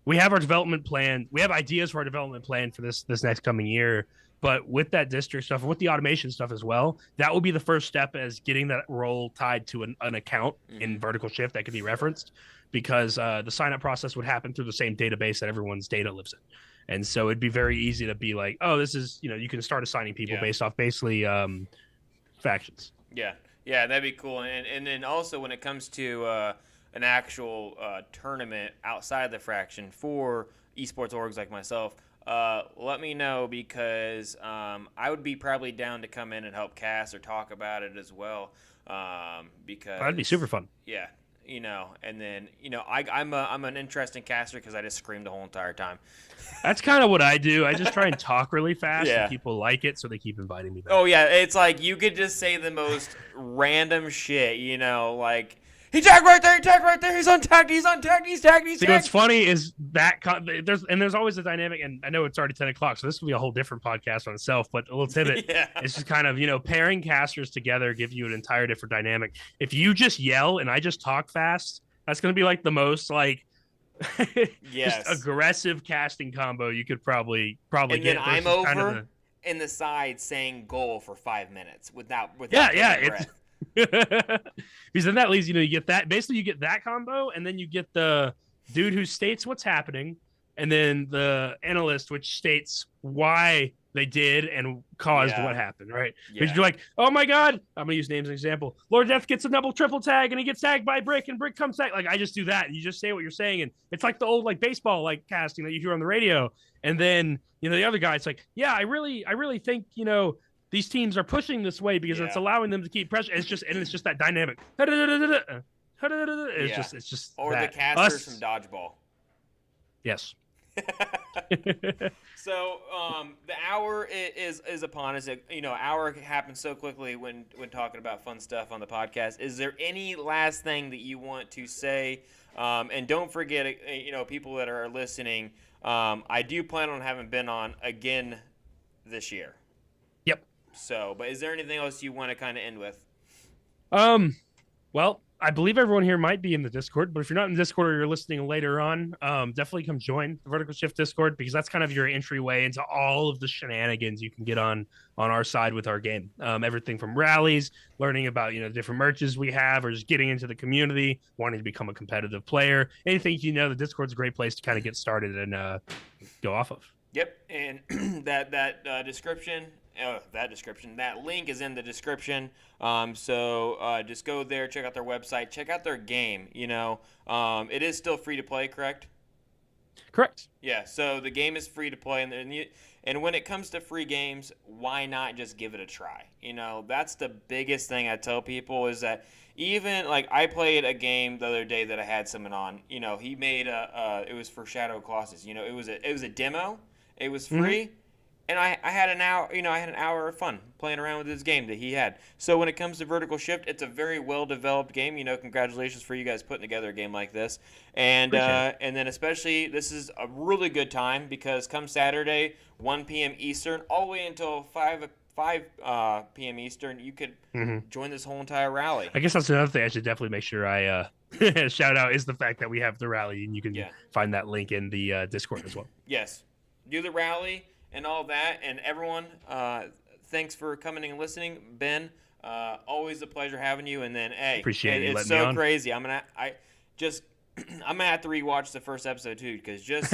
we have our development plan. We have ideas for our development plan for this next coming year. But with that district stuff, and with the automation stuff as well, that will be the first step as getting that role tied to an account in Vertical Shift that can be referenced, because the sign-up process would happen through the same database that everyone's data lives in. And so it'd be very easy to be like, oh, this is, you can start assigning people based off basically factions. Yeah, that'd be cool. And then also when it comes to an actual tournament outside the fraction for esports orgs like myself, let me know, because I would be probably down to come in and help cast or talk about it as well, because that'd be super fun. Yeah, and then I'm an interesting caster because I just scream the whole entire time. That's kind of what I do. I just try and talk really fast, and people like it, so they keep inviting me back. Oh yeah, it's like you could just say the most random shit, like, he tagged right there, he's untagged, he's tagged. See, what's funny is that there's always a dynamic, and I know it's already 10 o'clock, so this will be a whole different podcast on itself, but a little tidbit. It's just kind of, pairing casters together give you an entire different dynamic. If you just yell and I just talk fast, that's going to be like the most just aggressive casting combo you could probably and get. And then I'm over in the side saying goal for 5 minutes without breath. Because then that leaves you get that, basically you get that combo, and then you get the dude who states what's happening, and then the analyst which states why they did and caused what happened, right? Because you're like, oh my god, I'm gonna use names as an example, Lord Death gets a double triple tag and he gets tagged by Brick and Brick comes back. Like, I just do that and you just say what you're saying, and it's like the old baseball casting that you hear on the radio. And then the other guy, it's like, yeah, I really think these teams are pushing this way because it's allowing them to keep pressure. It's just that dynamic. It's just or that. The casters from dodgeball. Yes. So the hour is upon us. Hour happens so quickly when talking about fun stuff on the podcast. Is there any last thing that you want to say? And don't forget, people that are listening, I do plan on having Ben on again this year. Yep. So, but is there anything else you want to kind of end with? Well, I believe everyone here might be in the Discord, but if you're not in the Discord or you're listening later on, definitely come join the Vertical Shift Discord, because that's kind of your entryway into all of the shenanigans you can get on our side with our game. Everything from rallies, learning about the different merches we have, or just getting into the community, wanting to become a competitive player. Anything the Discord's a great place to kind of get started and go off of. Yep, and that description. That link is in the description. So just go there, check out their website, check out their game. It is still free to play, correct? Correct. Yeah. So the game is free to play, and when it comes to free games, why not just give it a try? That's the biggest thing I tell people, is that even I played a game the other day that I had someone on. He made it was for Shadow of Colossus. It was a demo. It was free. Mm-hmm. And I had an hour, I had an hour of fun playing around with this game that he had. So when it comes to Vertical Shift, it's a very well-developed game. Congratulations for you guys putting together a game like this. And then especially, this is a really good time, because come Saturday, 1 p.m. Eastern, all the way until 5 p.m. Eastern, you could join this whole entire rally. I guess that's another thing I should definitely make sure I shout out is the fact that we have the rally, and you can Yeah. find that link in the Discord as well. Yes. Do the rally and all that. And everyone, thanks for coming and listening. Ben, always a pleasure having you. And then, hey, Appreciate you it's letting me so on. crazy. I'm gonna have to rewatch the first episode too, because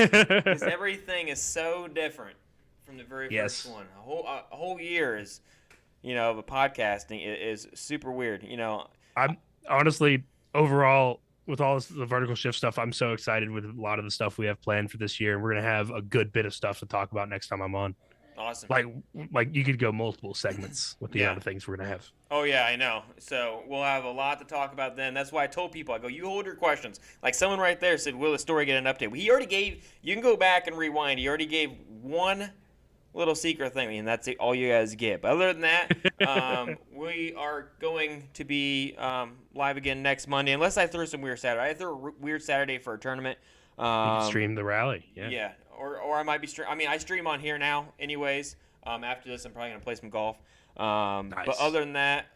everything is so different from the very first one. A whole year is, of a podcasting is super weird. I'm honestly overall with all the vertical shift stuff, I'm so excited with a lot of the stuff we have planned for this year, and we're gonna have a good bit of stuff to talk about next time I'm on. Awesome. Like you could go multiple segments with the amount of things we're gonna have. Oh yeah, I know. So we'll have a lot to talk about then. That's why I told people, I go, you hold your questions. Like someone right there said, will the story get an update? He already gave. You can go back and rewind. He already gave one little secret thing, and that's all you guys get. But other than that, we are going to be live again next Monday, unless I throw some weird Saturday. I throw a weird Saturday for a tournament. You can stream the rally. Yeah. Or I might be I stream on here now, anyways. After this, I'm probably gonna play some golf. Nice. But other than that,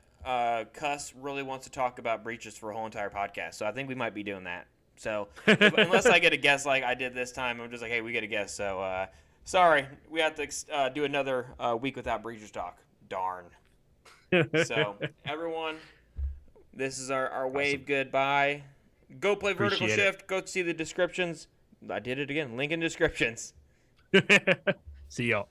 Kuss really wants to talk about breaches for a whole entire podcast, so I think we might be doing that. So unless I get a guest like I did this time, I'm just like, hey, we get a guest. So sorry, we have to do another week without breaches talk. Darn. So everyone, this is our wave goodbye. Go play Vertical Shift. Go see the descriptions. I did it again. Link in descriptions. See y'all.